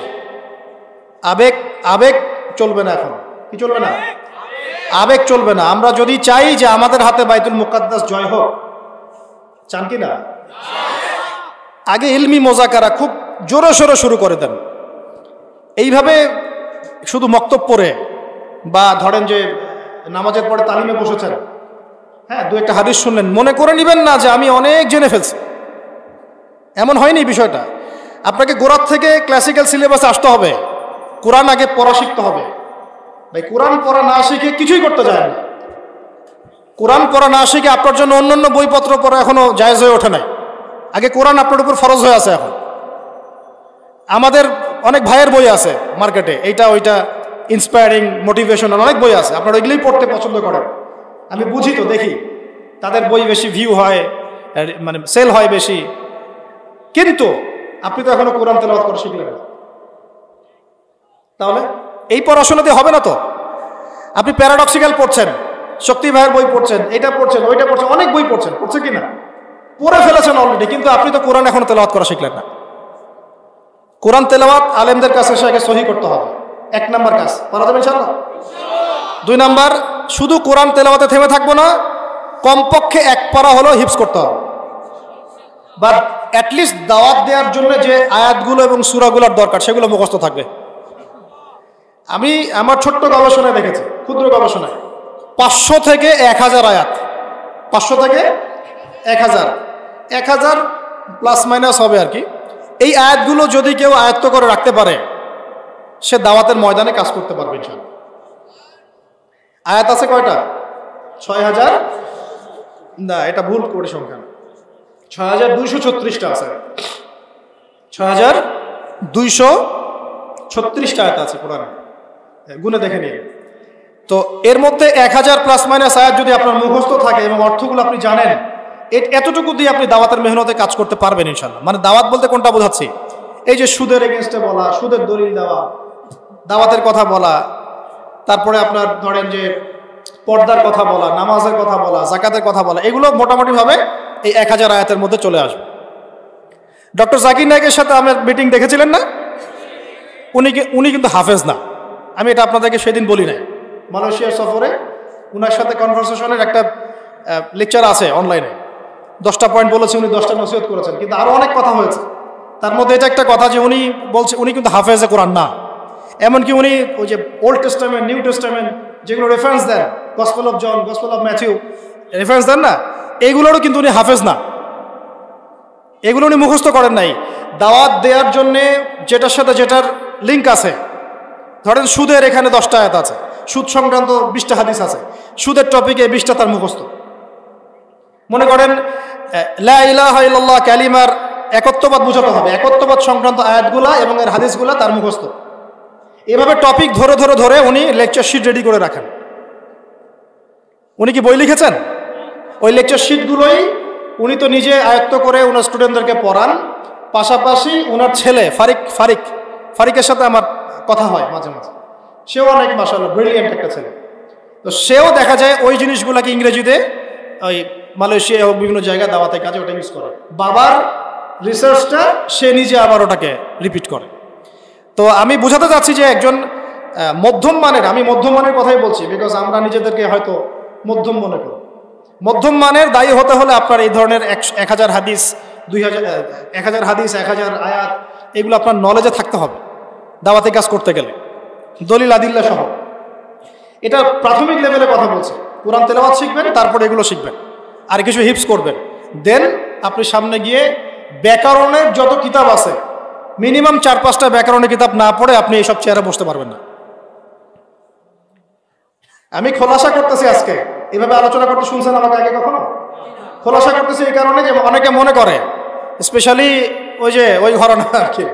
আবেগ চলবে না। এখন কি চলবে না? আবেগ চলবে না। আমরা যদি চাই যে আমাদের হাতে বাইতুল মুকাদ্দাস জয় হোক, চান কি না? আগে ইলমি মোজাকারা খুব জোরে সোরে শুরু করে দেন। এইভাবে শুধু মক্তব পড়ে, বা ধরেন যে নামাজের পরে তালিমে বসেছেন, হ্যাঁ, দু একটা হাদিস শুনলেন, মনে করে নেবেন না যে আমি অনেক জেনে ফেলছি। এমন হয়নি বিষয়টা। আপনাকে গোড়ার থেকে ক্লাসিক্যাল সিলেবাসে আসতে হবে, কোরআন আগে পড়া শিখতে হবে। ভাই, কোরআন পড়া না শিখে কিছুই করতে যায় না। কোরআন পড়া না শিখে আপনার জন্য অন্যান্য বইপত্র পড়া এখনো জায়েজ হয়ে ওঠে নাই। আগে কোরআন আপনার উপর ফরজ হয়ে আছে। এখন আমাদের অনেক ভাইয়ের বই আছে মার্কেটে, এইটা ওইটা, ইন্সপায়ারিং, মোটিভেশনাল অনেক বই আছে, আপনারা ওইগুলোই পড়তে পছন্দ করেন। আমি বুঝি তো, দেখি তাদের বই বেশি ভিউ হয়, মানে সেল হয় বেশি, কিন্তু আপনি তো এখনো কোরআন তেলাওয়াত করা শিখলেন না। তাহলে এই পড়াশোনা দিয়ে হবে না তো। আপনি প্যারাডক্সিক্যাল পড়ছেন, শক্তি ভাইয়ের বই পড়ছেন, এটা পড়ছেন, ওইটা পড়ছেন, অনেক বই পড়ছেন কি না? পড়ে ফেলেছেন অলরেডি, কিন্তু আপনি তো কোরআন এখনো তেলাওয়াত করা শিখলেন না। কোরআন তেলাওয়াত আলেমদের কাছে এসে আগে সহি করতে হবে, 1 নাম্বার কাজ। পারা যাবে ইনশাআল্লাহ? 2 নাম্বার, শুধু কোরআন তেলাওয়াতে থেমে থাকবো না, কমপক্ষে 1 পারা হলো হিফজ করতে হবে, বা অ্যাটলিস্ট দাওয়াত দেওয়ার জন্য যে আয়াতগুলো এবং সূরাগুলোর দরকার সেগুলো মুখস্থ থাকবে। আমি আমার ছোট্ট গবেষণায় দেখেছি, ক্ষুদ্র গবেষণায়, 500 থেকে 1000 আয়াত, 500 থেকে 1000 প্লাস মাইনাস হবে আর কি। এই আয়াতগুলো যদি কেউ আয়ত্ত করে রাখতে পারে, সে দাওয়াতের ময়দানে কাজ করতে পারবে ইনশাআল্লাহ। আয়াত আছে কয়টা? 6000, না এটা ভুল করে সংখ্যা, 6236টা আছে। 6236টা আয়াত আছে কোরআনে, গুনে দেখে নিন। তো এর মধ্যে 1000 প্লাস মাইনাস আয়াত যদি আপনার মুখস্থ থাকে এবং অর্থগুলো আপনি জানেন, এতটুকু দিয়ে আপনি দাওয়াতের মেহনতে কাজ করতে পারবেন ইনশাল্লাহ। মানে দাওয়াত বলতে কোনটা বোঝাচ্ছি? এই যে সুদের এগেনস্টে বলা, সুদের দলিল দেওয়া, দাওয়াতের কথা বলা, তারপরে আপনার ধরেন যে পর্দার কথা বলা, নামাজের কথা বলা, যাকাতের কথা বলা, এগুলো মোটামুটিভাবে এই 1000 আয়াতের মধ্যে চলে আসবে। ডক্টর জাকির নায়েকের সাথে আমার মিটিং দেখেছিলেন না? উনি কিন্তু হাফেজ না, আমি এটা আপনাদেরকে সেদিন বলি নাই। মালয়েশিয়ার সফরে উনার সাথে কনভারসেশনের একটা লেকচার আছে অনলাইনে, 10টা পয়েন্ট বলেছে, উনি 10টা নসিহত করেছেন, কিন্তু আরো অনেক কথা হয়েছে। তার মধ্যে এটা একটা কথা যে উনি বলছে উনি কিন্তু হাফেজে কোরআন না, এমনকি উনি ওই যে ওল্ড টেস্টামেন্ট, নিউ টেস্টামেন্ট যেগুলো রেফারেন্স দেন, Gospel of John, Gospel of Matthew reference দেন না, এইগুলোরও কিন্তু উনি হাফেজ না, এগুলো উনি মুখস্থ করেন নাই। দাওয়াত দেওয়ার জন্যে যেটার সাথে যেটার লিঙ্ক আছে, ধরেন সুদের এখানে 10টা আয়াত আছে, সুদ সংক্রান্ত 20টা হাদিস আছে, সুদের টপিকে 20টা তার মুখস্থ। মনে করেন লা ইলাহা ইল্লাল্লাহ কালিমার একত্ববাদ বোঝাতে হবে, একত্ববাদ সংক্রান্ত আয়াতগুলা এবং এর হাদিসগুলা তার মুখস্থ। এভাবে টপিক ধরে ধরে ধরে উনি লেকচার শিট রেডি করে রাখেন। উনি কি বই লিখেছেন? ওই লেকচার শিটগুলোই উনি তো নিজে আয়ত্ত করে ওনার স্টুডেন্টদেরকে পড়ান, পাশাপাশি ওনার ছেলে ফারিকের সাথে আমার কথা হয় মাঝে মাঝে, সেও অনেক মাশাআল্লাহ ব্রিলিয়েন্ট একটা ছেলে। তো সেও দেখা যায় ওই জিনিসগুলোকে ইংরেজিতে ওই মালয়েশিয়া হোক বিভিন্ন জায়গায় দাওয়াতের কাজে ওটা ইউজ করে। বাবার রিসার্চটা সে নিজে আবার ওটাকে রিপিট করে। তো আমি বোঝাতে চাচ্ছি যে একজন মধ্যম মানের, আমি মধ্যম মানের কথাই বলছি, বিকজ আমরা নিজেদেরকে হয়তো মধ্যম মনে করি। মধ্যম মানের দায়ী হতে হলে আপনার এই ধরনের 1000 হাদিস, 1000 হাদিস, 1000 আয়াত, এগুলো আপনার নলেজে থাকতে হবে দাওয়াতে কাজ করতে গেলে, দলিল আদিল্লা সহ। এটা প্রাথমিক লেভেলে কথা বলছে। কোরআন তেলাওয়াত শিখবেন, তারপরে এগুলো শিখবেন, আর কিছু হিপস করবেন, দেন আপনি সামনে গিয়ে ব্যাকরণের যত কিতাব আছে মিনিমাম 4-5টা ব্যাকরণের কিতাব না পড়ে আপনি এইসব চেয়ারে বসতে পারবেন না। আমি খোলাসা করতেছি আজকে, এভাবে আলোচনা করতে শুনছেন আমাকে আগে কখনো? খোলাসা করতেছি এই কারণে যে অনেকে মনে করে, স্পেশালি ওই ঘরানা আর কি,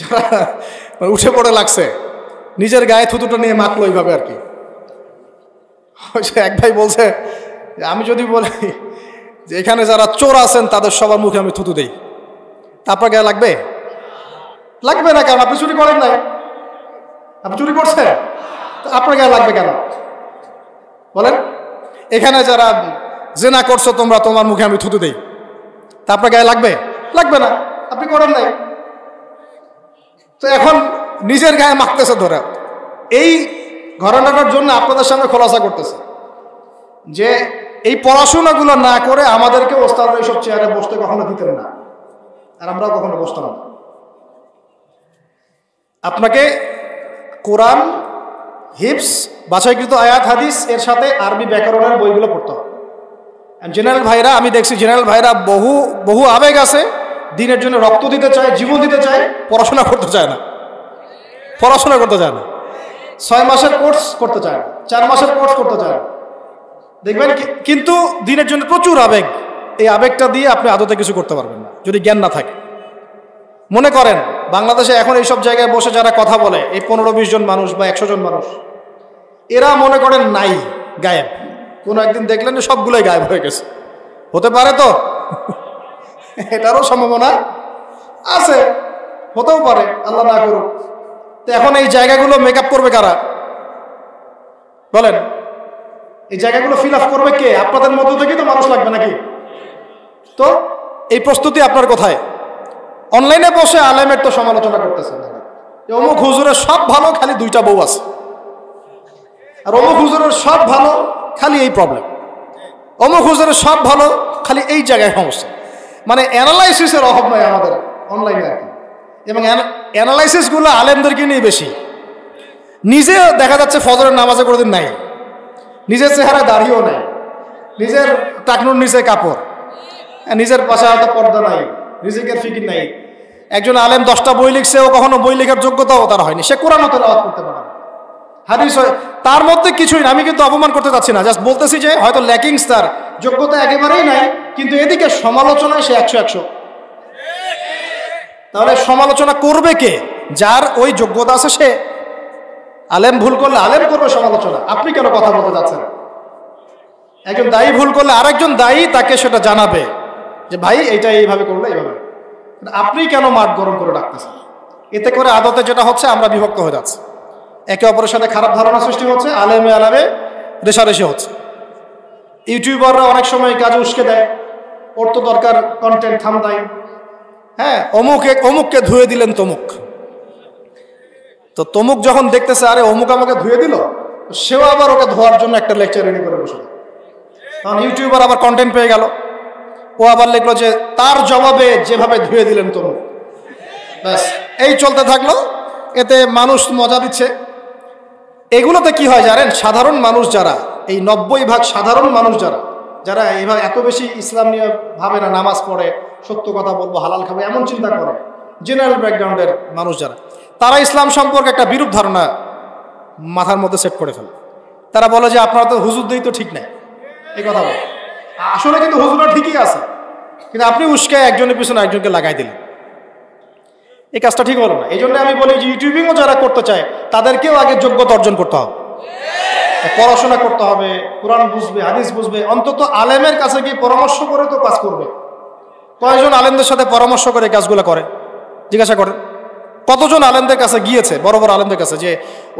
যারা উঠে পড়ে লাগছে, নিজের গায়ে থুতুটা নিয়ে মাখলো এইভাবে আর কি। এক ভাই বলছে যে আমি যদি বলি যে এখানে যারা চোর আছেন তাদের সবার মুখে আমি থুতু দেই, তারপর গায়ে লাগবে? লাগবে না, কারণ আপনি চুরি করেন নাই, আপনি চুরি করছেন, আপনার গায়ে লাগবে কেন বলেন? এখানে যারা জেনা করছো তোমরা, তোমার মুখে আমি থুতু দেই, তারপর গায়ে লাগবে? লাগবে না, আপনি করেন নাই। তো এখন নিজের গায়ে মাখতেছে ধরে। এই ঘটনাটার জন্য আপনাদের সামনে খোলাসা করতেছে যে এই পড়াশোনাগুলো না করে আমাদেরকে ওস্তাদ এইসব চেয়ারে বসতে কখনো দিতেন না, আর আমরাও কখনো বসতাম না। আপনাকে কোরআন, হিপস, বাছাইকৃত আয়াত হাদিস, এর সাথে আরবি ব্যাকরণের বইগুলো পড়তে হবে। জেনারেল ভাইরা, আমি দেখছি জেনারেল ভাইরা বহু আবেগ আছে, দিনের জন্য রক্ত দিতে চায়, জীবন দিতে চায়, পড়াশোনা করতে চায় না, 6 মাসের কোর্স করতে চায় না, 4 মাসের কোর্স করতে চায় না, দেখবেন। কিন্তু দিনের জন্য প্রচুর আবেগ, এই আবেগটা দিয়ে আপনি আদতে কিছু করতে পারবেন না যদি জ্ঞান না থাকে। মনে করেন বাংলাদেশে এখন এইসব জায়গায় বসে যারা কথা বলে, এই 15-20 জন মানুষ বা 100 জন মানুষ, এরা মনে করেন নাই, গায়েব। কোনো একদিন দেখলেন যে সবগুলোই গায়েব হয়ে গেছে, হতে পারে তো? এটারও সম্ভাবনা আছে, হতেও পারে, আল্লাহ না করুক। তো এখন এই জায়গাগুলো মেকআপ করবে কারা বলেন? এই জায়গাগুলো ফিল আপ করবে কে? আপনাদের মধ্য থেকেই তো মানুষ লাগবে নাকি? তো এই প্রস্তুতি আপনার কোথায়? অনলাইনে বসে আলেমের তো সমালোচনা করতেছেন, অমুক হুজুরের সব ভালো, খালি 2টা বউ আছে, আর অমুক হুজুরের সব ভালো, খালি এই প্রবলেম, অমুক হুজুরের সব ভালো, খালি এই জায়গায় সমস্যা। মানে অ্যানালাইসিসের অভাব নয় আমাদের অনলাইনে আর কি, এবং অ্যানালাইসিসগুলো আলেমদেরকে নিয়ে বেশি। নিজে দেখা যাচ্ছে ফজরের নামাজে কোনোদিন নাই, নিজের চেহারা দাড়িও নাই, নিজের টাকনুর নিচে কাপড়, নিজের পাশে হয়তো পর্দা নাই, রিজিকের ফিকির নাই। একজন আলেম 10টা বই লিখছে, ও কখনো বই লেখার যোগ্যতাও তার হয়নি, সে কোরআনও তেলাওয়াত করতে পারে না, হাদিস তার মধ্যে কিছুই না। আমি কিন্তু অপমান করতে চাচ্ছি না, জাস্ট বলতেছি যে হয়তো ল্যাকিংস, তার যোগ্যতা একেবারেই নাই, কিন্তু এদিকে সমালোচনায় সে 100-100। তাহলে সমালোচনা করবে কে? যার ওই যোগ্যতা আছে সে। আলেম ভুল করলে আলেম করবে সমালোচনা, আপনি কেন কথা বলতে যাচ্ছেন? একজন দায়ী ভুল করলে আরেকজন দায়ী তাকে সেটা জানাবে যে ভাই এইটা এইভাবে করলে এইভাবে। আপনি কেন মাঠ গরম করে রাখতেছেন? এতে করে আদতে যেটা হচ্ছে, আমরা বিভক্ত হয়ে যাচ্ছি, একে অপরের সাথে খারাপ ধারণা সৃষ্টি হচ্ছে, আলেমে আলেমে রেশারেশি হচ্ছে। ইউটিউবাররা অনেক সময় কাজে উস্কে দেয়, ওর তো দরকার কন্টেন্ট থামদাই, হ্যাঁ অমুককে ধুয়ে দিলেন তমুক, তো তমুক যখন দেখতেছে আরে অমুক আমাকে ধুয়ে দিল, সেও আবার ওকে ধোয়ার জন্য একটা লেকচার রেডি করে বসে। তখন ইউটিউবার আবার কন্টেন্ট পেয়ে গেল, ও আবার লিখলো যে তার জবাবে যেভাবে ধুয়ে দিলেন তমুক, ব্যাস এই চলতে থাকলো। এতে মানুষ মজা দিচ্ছে। এগুলোতে কি হয় জানেন? সাধারণ মানুষ যারা, এই 90% সাধারণ মানুষ যারা এইভাবে এত বেশি ইসলাম নিয়ে ভাবে না, নামাজ পড়ে, সত্য কথা বলবো, হালাল খাবো, এমন চিন্তা করে, জেনারেল ব্যাকগ্রাউন্ডের মানুষ যারা, তারা ইসলাম সম্পর্কে একটা বিরূপ ধারণা মাথার মধ্যে সেট করে ফেলে। তারা বলে যে আপনারা তো হুজুর দিই তো ঠিক নাই, এই কথা বলে। আসলে কিন্তু হুজুররা ঠিকই আছে, কিন্তু আপনি উস্কায় একজনের পিছনে একজনকে লাগাই দিলেন, এই কাজটা ঠিক হলো না। এই জন্য আমি বলি যে ইউটিউবিংও যারা করতে চায় তাদেরকেও আগে যোগ্যতা অর্জন করতে হবে, পড়াশোনা করতে হবে, কোরআন বুঝবে, হাদিস বুঝবে, অন্তত আলেমের কাছে গিয়ে পরামর্শ করে তো কাজ করবে। কয়জন আলেমদের সাথে পরামর্শ করে কাজগুলো করে জিজ্ঞাসা করেন? কতজন আলেমদের কাছে গিয়েছে, বড় বড় আলেমদের কাছে, যে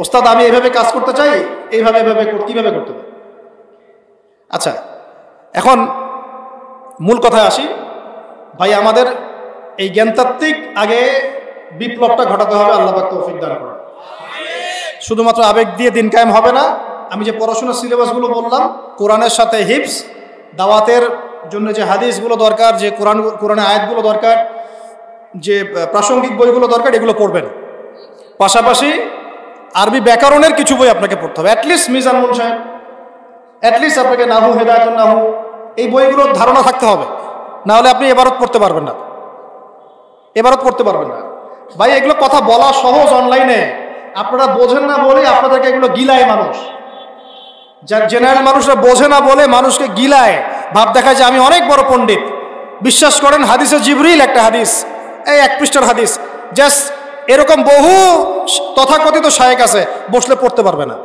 ওস্তাদ আমি এইভাবে কাজ করতে চাই, এইভাবে কিভাবে করতে হবে? আচ্ছা, এখন মূল কথায় আসি ভাই। আমাদের এই জ্ঞানতাত্ত্বিক আগে বিপ্লবটা ঘটাতে হবে, আল্লাহ পাক তৌফিক দান করেন। শুধুমাত্র আবেগ দিয়ে দিন কায়েম হবে না। আমি যে পড়াশোনার সিলেবাসগুলো বললাম, কোরআনের সাথে হিফজ, দাওয়াতের জন্য যে হাদিসগুলো দরকার, যে কোরআনের আয়াতগুলো দরকার, যে প্রাসঙ্গিক বইগুলো দরকার, এগুলো পড়বেন। পাশাপাশি আরবি ব্যাকরণের কিছু বই আপনাকে পড়তে হবে, অ্যাটলিস্ট মিজান মুন সাহেব, অ্যাটলিস্ট আপনাকে নাহু, হেদায়াতুন নাহু, এই বইগুলোর ধারণা থাকতে হবে, না হলে আপনি এবারত পড়তে পারবেন না, এবারত পড়তে পারবেন না। ভাই এগুলো কথা বলা সহজ অনলাইনে, আপনারা বোঝেন না বলে আপনাদেরকে এগুলো গিলায় মানুষ। যার জেনারেল মানুষরা বোঝে না বলে মানুষকে গিলায়, ভাব দেখায় যে আমি অনেক বড় পণ্ডিত। বিশ্বাস করেন, হাদিসে জিবরিল একটা হাদিস, এই 1 পৃষ্ঠার হাদিস, জাস্ট এরকম বহু তথাকথিত শায়েখ আছে, বসলে পড়তে পারবে না।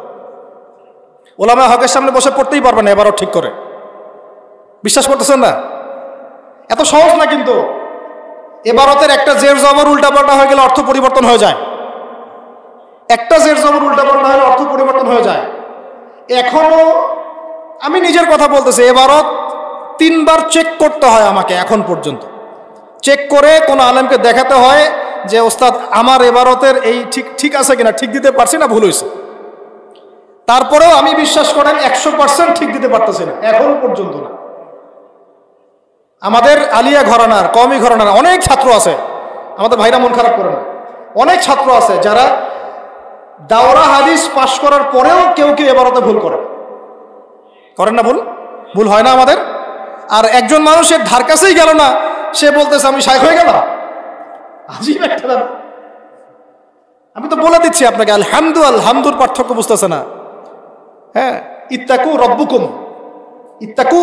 ওলামা হকের সামনে বসে পড়তেই পারবে না এবারও ঠিক করে। বিশ্বাস করতেছেন না? এত সহজ না কিন্তু। এবারতের একটা জের জবর উল্টাপাল্টা হয়ে গেলে অর্থ পরিবর্তন হয়ে যায়, একটা জের জবর উল্টাপাল্টা হলে অর্থ পরিবর্তন হয়ে যায়। এখনো আমি নিজের কথা বলতেছি, এবারত 3 বার চেক করতে হয় আমাকে, এখন পর্যন্ত চেক করে কোন আলেমকে দেখাতে হয় যে ওস্তাদ আমার এবারতের এই ঠিক আছে কিনা, ঠিক দিতে পারছি না, ভুল হয়েছে। তারপরেও আমি বিশ্বাস করেন 100% ঠিক দিতে পারতেছি না, এখন পর্যন্ত না। আমাদের আলিয়া ঘরানার, কওমি ঘরানার অনেক ছাত্র আছে, আমাদের ভাইরা মন খারাপ করে না, অনেক ছাত্র আছে যারা দাওরা হাদিস পাশ করার পরেও কেউ এবারতে ভুল করেন না। ভুল হয় না আমাদের। আর একজন মানুষের ধার কাছেই গেল না, সে বলতেছে আমি শাইখ হয়ে গেলাম। আজীব একটা ব্যাপার। আমি তো বলে দিচ্ছি আপনাকে, আলহামদুর পার্থক্য বুঝতেছে না। হ্যাঁ, ইত্তাকু রব্বুকুম, ইত্তাকু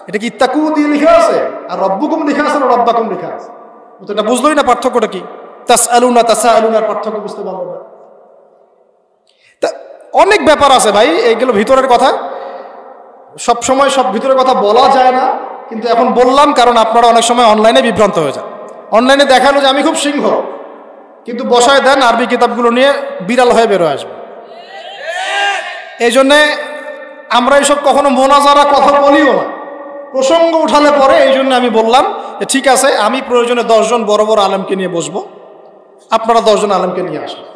এটা কি ইত্তাকু দিয়ে লিখা আছে, আর রব্বুকুম লিখা আছে না রব্বাকুম লিখা আছে? তো এটা বুঝলোই না পার্থক্যটা কি। তাসআলুনার পার্থক্য বুঝতে পারলো না। তা অনেক ব্যাপার আছে ভাই, এইগুলো ভিতরের কথা, সব সময় সব ভিতরের কথা বলা যায় না, কিন্তু এখন বললাম কারণ আপনারা অনেক সময় অনলাইনে বিভ্রান্ত হয়ে যান। অনলাইনে দেখালো যে আমি খুব সিংহ, কিন্তু বসায় দেন আরবি কিতাবগুলো নিয়ে বিড়াল হয়ে বেরোয় আসবে। এই জন্যে আমরা এইসব কখনো মোনাজারা কথা বলিও না, প্রসঙ্গ উঠালে পরে। এই জন্য আমি বললাম যে ঠিক আছে, আমি প্রয়োজনে 10 জন বড় বড় আলেমকে নিয়ে বসবো, আপনারা 10 জন আলেমকে নিয়ে আসবেন,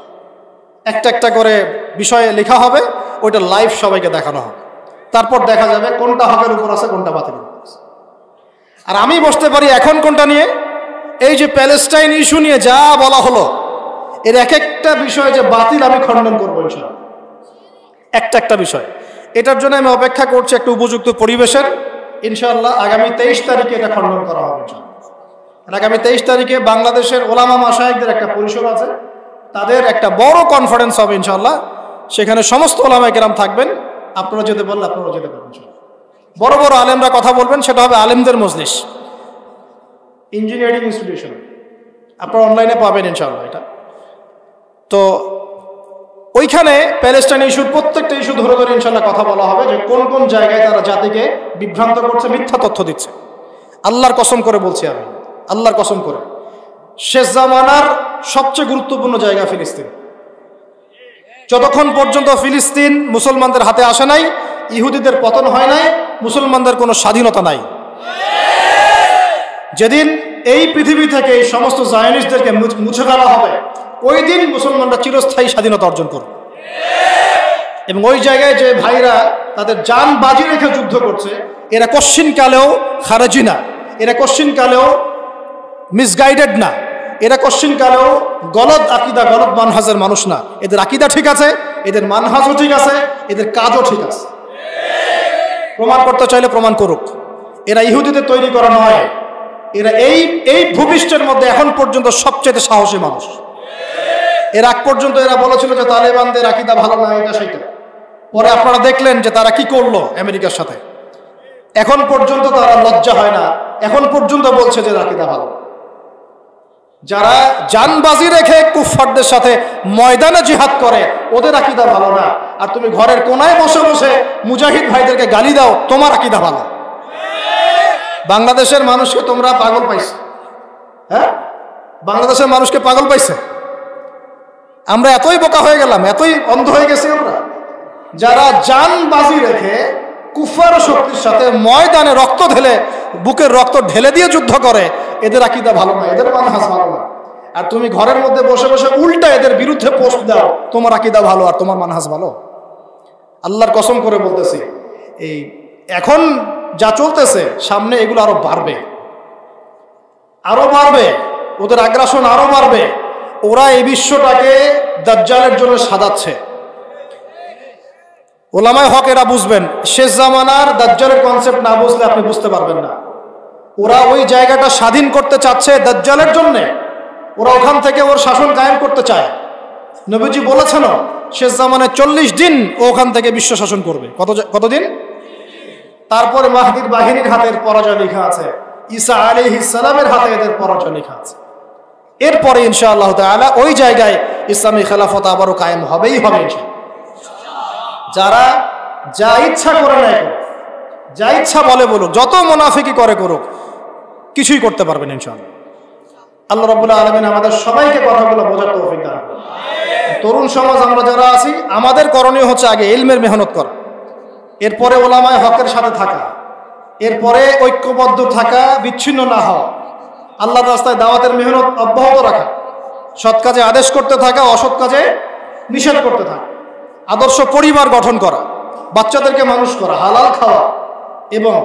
একটা করে বিষয়ে লেখা হবে, ওইটা লাইভ সবাইকে দেখানো হবে, তারপর দেখা যাবে কোনটা হকের উপর আছে, কোনটা বাতিলের উপর আছে। আর আমি বসতে পারি এখন কোনটা নিয়ে, এই যে প্যালেস্টাইন ইস্যু নিয়ে যা বলা হলো, এর এক একটা বিষয় যে বাতিল আমি খণ্ডন করবো ইনশাআল্লাহ, একটা বিষয়। এটার জন্য আমি অপেক্ষা করছি একটা উপযুক্ত পরিবেশের। ইনশাআল্লাহ আগামী 23 তারিখে এটা খণ্ডন করা হবে ইনশাআল্লাহ। আগামী 23 তারিখে বাংলাদেশের ওলামা মাশায়েখদের একটা পরিষদ আছে, তাদের একটা বড় কনফারেন্স হবে ইনশাআল্লাহ। সেখানে সমস্ত ওলামায়ে কেরাম থাকবেন, আপনারা যেতে বললে আপনারা যেতে পারবেন ইনশাআল্লাহ। বড় বড় আলেমরা কথা বলবেন, সেটা হবে আলেমদের মজলিস, ইঞ্জিনিয়ারিং ইনস্টিটিউশন, আপনারা অনলাইনে পাবেন ইনশাআল্লাহ এটা। তো ওইখানে প্যালেস্টাইন ইস্যুর প্রত্যেকটা ইস্যু ধরে ধরে ইনশাল্লাহ কথা বলা হবে যে কোন কোন জায়গায় তারা জাতিকে বিভ্রান্ত করছে, মিথ্যা তথ্য দিচ্ছে। আল্লাহর কসম করে বলছি আমি, আল্লাহর কসম করে, শেষ জামানার সবচেয়ে গুরুত্বপূর্ণ জায়গা ফিলিস্তিন। যতক্ষণ পর্যন্ত ফিলিস্তিন মুসলমানদের হাতে আসে নাই, ইহুদিদের পতন হয় নাই, মুসলমানদের কোনো স্বাধীনতা নাই। যেদিন এই পৃথিবী থেকে এই সমস্ত জায়নিস্টদেরকে মুছে ফেলা হবে, ওই দিন মুসলমানরা চিরস্থায়ী স্বাধীনতা অর্জন করবে। এবং ওই জায়গায় যে ভাইরা তাদের জান বাজি রেখে যুদ্ধ করছে, এরা কশ্চিনকালেও খারেজি না, এরা কশ্চিনকালেও মিসগাইডেড না, এরা কশ্চিনকালেও গলদ আকিদা গলদ মানহাজের মানুষ না। এদের আকিদা ঠিক আছে, এদের মানহাজও ঠিক আছে, এদের কাজও ঠিক আছে। প্রমাণ করতে চাইলে প্রমাণ করুক। এরা ইহুদিদের তৈরি করা নয়, এরা এই ভূপৃষ্ঠের মধ্যে এখন পর্যন্ত সবচেয়ে সাহসী মানুষ। এর আগ পর্যন্ত এরা বলেছিল যে তালেবানদের আকিদা ভালো না, এটা সেইটা। পরে আপনারা দেখলেন যে তারা কি করলো আমেরিকার সাথে। এখন পর্যন্ত তারা লজ্জা হয় না, এখন পর্যন্ত বলছে যে আকিদা ভালো। যারা জানবাজি রেখে কুফফারদের সাথে ময়দানে জিহাদ করে, ওদের আকিদা ভালো না। আর তুমি ঘরের কোনায় বসে বসে মুজাহিদ ভাইদেরকে গালি দাও, তোমার আকিদা ভালো। বাংলাদেশের মানুষকে তোমরা পাগল পাইছো, হ্যাঁ? বাংলাদেশের মানুষকে পাগল পাইছে। আমরা এতই বোকা হয়ে গেলাম, এতই অন্ধ হয়ে গেছি আমরা। যারা জানবাজি রেখে কুফার শক্তির সাথে ময়দানে রক্ত ঢেলে, বুকের রক্ত ঢেলে দিয়ে যুদ্ধ করে, এদের আকিদা ভালো না, এদের মানহাজ ভালো না। আর তুমি ঘরের মধ্যে বসে বসে উল্টা এদের বিরুদ্ধে পোস্ট দাও, তোমার আকিদা ভালো আর তোমার মানহাজ ভালো। আল্লাহর কসম করে বলতেছি, এই এখন যা চলতেছে, সামনে এগুলো আরো বাড়বে, আরো বাড়বে, ওদের আগ্রাসন আরো বাড়বে। ওরা এই বিশ্বটাকে দাজ্জালের জন্য সাজাচ্ছে। ওলামায়ে হক এরা বুঝবেন, শেষ জামানার দাজ্জালের কনসেপ্ট না বুঝলে আপনি বুঝতে পারবেন না। ওরা ওই জায়গাটা স্বাধীন করতে চাচ্ছে দাজ্জালের জন্য, ওরা ওখান থেকে ওর শাসন কায়েম করতে চায়। নবীজি বলেছেন শেষ জামানায় 40 দিন ও ওখান থেকে বিশ্ব শাসন করবে। কতদিন? তারপরে মাহদীর বাহিনীর হাতের পরাজয় লেখা আছে, ঈসা আলাইহিস সালামের হাতে এদের পরাজয় লেখা আছে। এরপরে ইনশাআল্লাহ তাআলা ওই জায়গায় ইসলামী খেলাফত আবারও কায়েম হবেই হবে। যারা যা ইচ্ছা করে নেয়, যা ইচ্ছা বলে বলুক, যত মুনাফিকি করে করুক, কিছুই করতে পারবেন ইনশাআল্লাহ। আল্লাহ রাব্বুল আলামিন আমাদের সবাইকে কথাগুলো বোঝার তৌফিক দান করুন। তরুণ সমাজ আমরা যারা আছি, আমাদের করণীয় হচ্ছে আগে ইলমের মেহনত করা, এরপরে ওলামায়ে হকের সাথে থাকা, এরপরে ঐক্যবদ্ধ থাকা, বিচ্ছিন্ন না হওয়া, আল্লাহর রাস্তায় দাওয়াতের মেহনত অব্যাহত রাখা, সৎ কাজে আদেশ করতে থাকা, অসৎ কাজে নিষেধ করতে থাকা, আদর্শ পরিবার গঠন করা, বাচ্চাদেরকে মানুষ করা, হালাল খাওয়া, এবং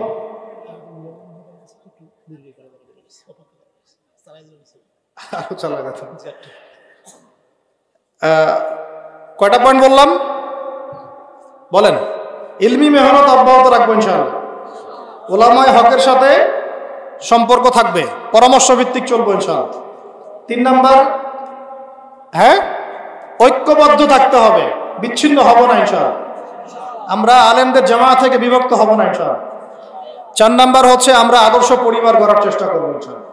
কয়টা পয়েন্ট বললাম বলেন? ইলমি মেহনত অব্যাহত রাখবো ইনশাআল্লাহ। ওলামায়ে হকের সাথে সম্পর্ক থাকবে, পরামর্শ ভিত্তিক চলবো ইনশাআল্লাহ। 3 নাম্বার, হ্যাঁ, ঐক্যবদ্ধ থাকতে হবে, বিচ্ছিন্ন হব না ইনশাআল্লাহ। আমরা আলেমদের জামাত থেকে বিভক্ত হব না ইনশাআল্লাহ। 4 নাম্বার হচ্ছে আমরা আদর্শ পরিবার গড়ার চেষ্টা করবো ইনশাআল্লাহ।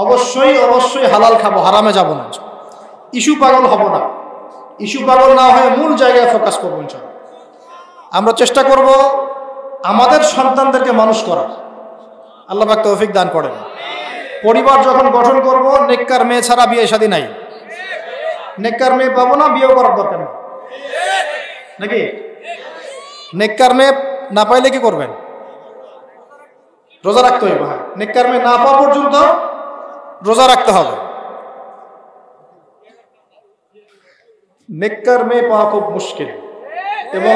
অবশ্যই হালাল খাবো, হারামে যাব না। ইস্যু পাগল হব না, ইস্যু পাগল না হয়ে মূল জায়গায় ফোকাস করবো ইনশাআল্লাহ। আমরা চেষ্টা করব আমাদের সন্তানদেরকে মানুষ করার, আল্লাহ পাক তৌফিক দান করেন। পরিবার যখন গঠন করব, নেককার মেয়ে ছাড়া বিয়ে শাদী নাই। নেককার মেয়ে পাবো না, বিয়েও করার দরকার নেই, নাকি? নেককার মেয়ে না পাইলে কি করবেন? রোজা রাখতে হবে। হ্যাঁ, নেককার মেয়ে না পাওয়া পর্যন্ত রোজা রাখতে হবে। নেককার মেয়ে পাওয়া খুব মুশকিল, এবং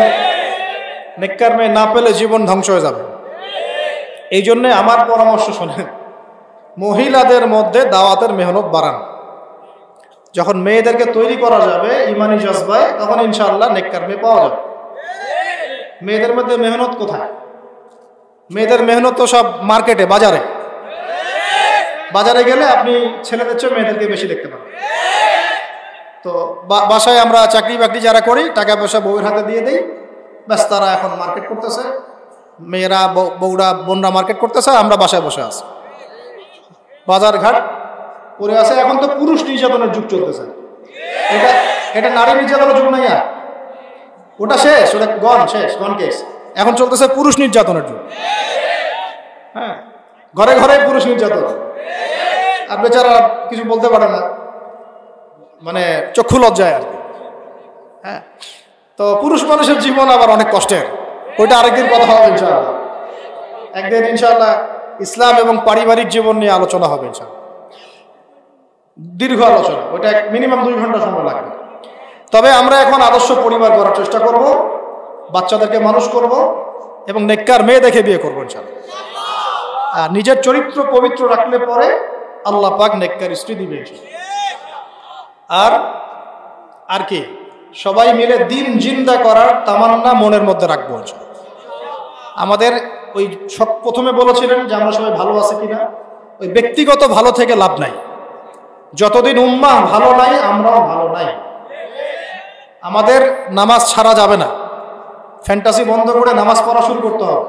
নেককার মেয়ে না পেলে জীবন ধ্বংস হয়ে যাবে। এই জন্যে আমার পরামর্শ শোনেন, মহিলাদের মধ্যে দাওয়াতের মেহনত বাড়ান। যখন মেয়েদেরকে তৈরি করা যাবে ইমানি জজবায়, তখন ইনশাআল্লাহ নেককার মেয়ে পাওয়া যাবে। মেয়েদের মধ্যে মেহনত কোথায়? মেয়েদের মেহনত তো সব মার্কেটে, বাজারে। বাজারে গেলে আপনি ছেলেদের চেয়ে মেয়েদেরকে বেশি দেখতে পাবেন। তো বাসায় আমরা চাকরি বাকরি যারা করি, টাকা পয়সা বউয়ের হাতে দিয়ে দেই, ব্যাস তারা এখন মার্কেট করতেছে, মেয়েরা বোনরা মার্কেট করতেছে, আমরা বাসায় বসে আছি, বাজার ঘাট করে আছে। এখন তো পুরুষ নির্যাতনের যুগ চলতেছে। এটা এটা নারী নির্যাতনের যুগ নাই আর, ওটা শেষ, ওটা শেষ গন কেস। এখন চলতেছে পুরুষ নির্যাতনের যুগ। হ্যাঁ, ঘরে ঘরে পুরুষ নির্যাতন, আর বেচারা কিছু বলতে পারে না, মানে চক্ষু লজ্জায় আর কি। হ্যাঁ, তো পুরুষ মানুষের জীবন আবার অনেক কষ্টের, ওইটা আরেকদিন কথা হবে ইনশাআল্লাহ। একদিন ইনশাআল্লাহ ইসলাম এবং পারিবারিক জীবন নিয়ে আলোচনা হবে ইনশাআল্লাহ, দীর্ঘ আলোচনা, ওইটা মিনিমাম 2 ঘন্টা সময় লাগবে। তবে আমরা এখন আদর্শ পরিবার করার চেষ্টা করব, বাচ্চাদেরকে মানুষ করব এবং নেককার মেয়ে দেখে বিয়ে করবো ইনশাআল্লাহ। আর নিজের চরিত্র পবিত্র রাখলে পরে আল্লাহ পাক নেককার স্ত্রী দিবে ইনশাআল্লাহ। আর কি সবাই মিলে দিন জিন্দা করার তামান্না মনের মধ্যে রাখবো ইনশাআল্লাহ। আমাদের ওই সব প্রথমে বলেছিলেন যে আমরা সবাই ভালো আছি কিনা, ওই ব্যক্তিগত ভালো থেকে লাভ নাই, যতদিন উম্মাহ ভালো নাই আমরাও ভালো নাই। আমাদের নামাজ ছাড়া যাবে না, ফ্যান্টাসি বন্ধ করে নামাজ পড়া শুরু করতে হবে।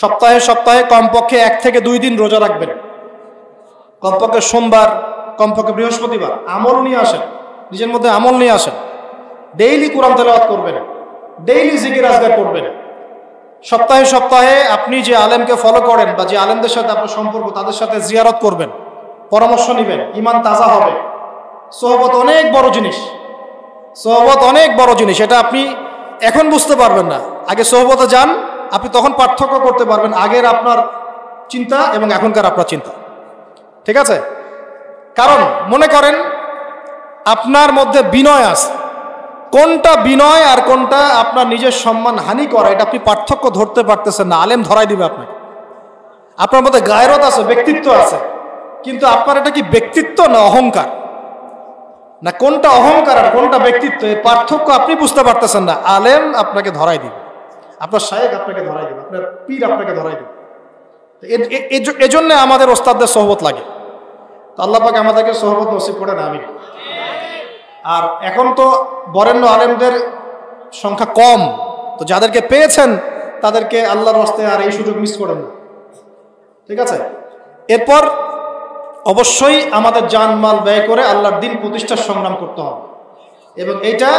সপ্তাহে সপ্তাহে কমপক্ষে 1 থেকে 2 দিন রোজা রাখবেন, কমপক্ষে সোমবার, কমপক্ষে বৃহস্পতিবার। আমল নিয়ে আসেন, নিজের মধ্যে আমল নিয়ে আসেন। ডেইলি কোরআন তেলাওয়াত করবেন, ডেইলি জিকির আজগার করবেন। সপ্তাহে সপ্তাহে আপনি যে আলেমকে ফলো করেন বা যে আলেমদের সাথে আপনার সম্পর্ক, তাদের সাথে জিয়ারত করবেন, পরামর্শ নেবেন, ঈমান তাজা হবে। সোহবত অনেক বড় জিনিস, সোহবত অনেক বড় জিনিস। এটা আপনি এখন বুঝতে পারবেন না, আগে সোহবতে যান, আপনি তখন পার্থক্য করতে পারবেন আগের আপনার চিন্তা এবং এখনকার আপনার চিন্তা। ঠিক আছে? কারণ মনে করেন আপনার মধ্যে বিনয় আছে, কোনটা বিনয় আর কোনটা আপনার নিজের সম্মান হানি করা, এটা আপনি পার্থক্য ধরতে পারতেছেন না, আলেম ধরাই দিবে আপনাকে। আপনার মধ্যে গায়রত আছে, ব্যক্তিত্ব আছে, কিন্তু আপনার এটা কি ব্যক্তিত্ব না অহংকার, না কোনটা অহংকার আর কোনটা ব্যক্তিত্ব, এই পার্থক্য আপনি বুঝতে পারতেছেন না, আলেম আপনাকে ধরাই দিবে, আপনার শায়েখ আপনাকে ধরাই দিবে, আপনার পীর আপনাকে ধরাই দিবে। এজন্য আমাদের ওস্তাদদের সোহবত লাগে। তো আল্লাহ পাক আমাদেরকে সোহবত নসিব করেন, আমিন। আর এখন তো বরেণ্য আলেমদের সংখ্যা কম, তো যাদেরকে পেয়েছেন তাদেরকে আল্লাহর রাস্তে আর এই সুযোগ মিস করেন না। ঠিক আছে? এরপর অবশ্যই আমাদের জান মাল ব্যয় করে আল্লাহর দিন প্রতিষ্ঠার সংগ্রাম করতে হবে, এবং এইটা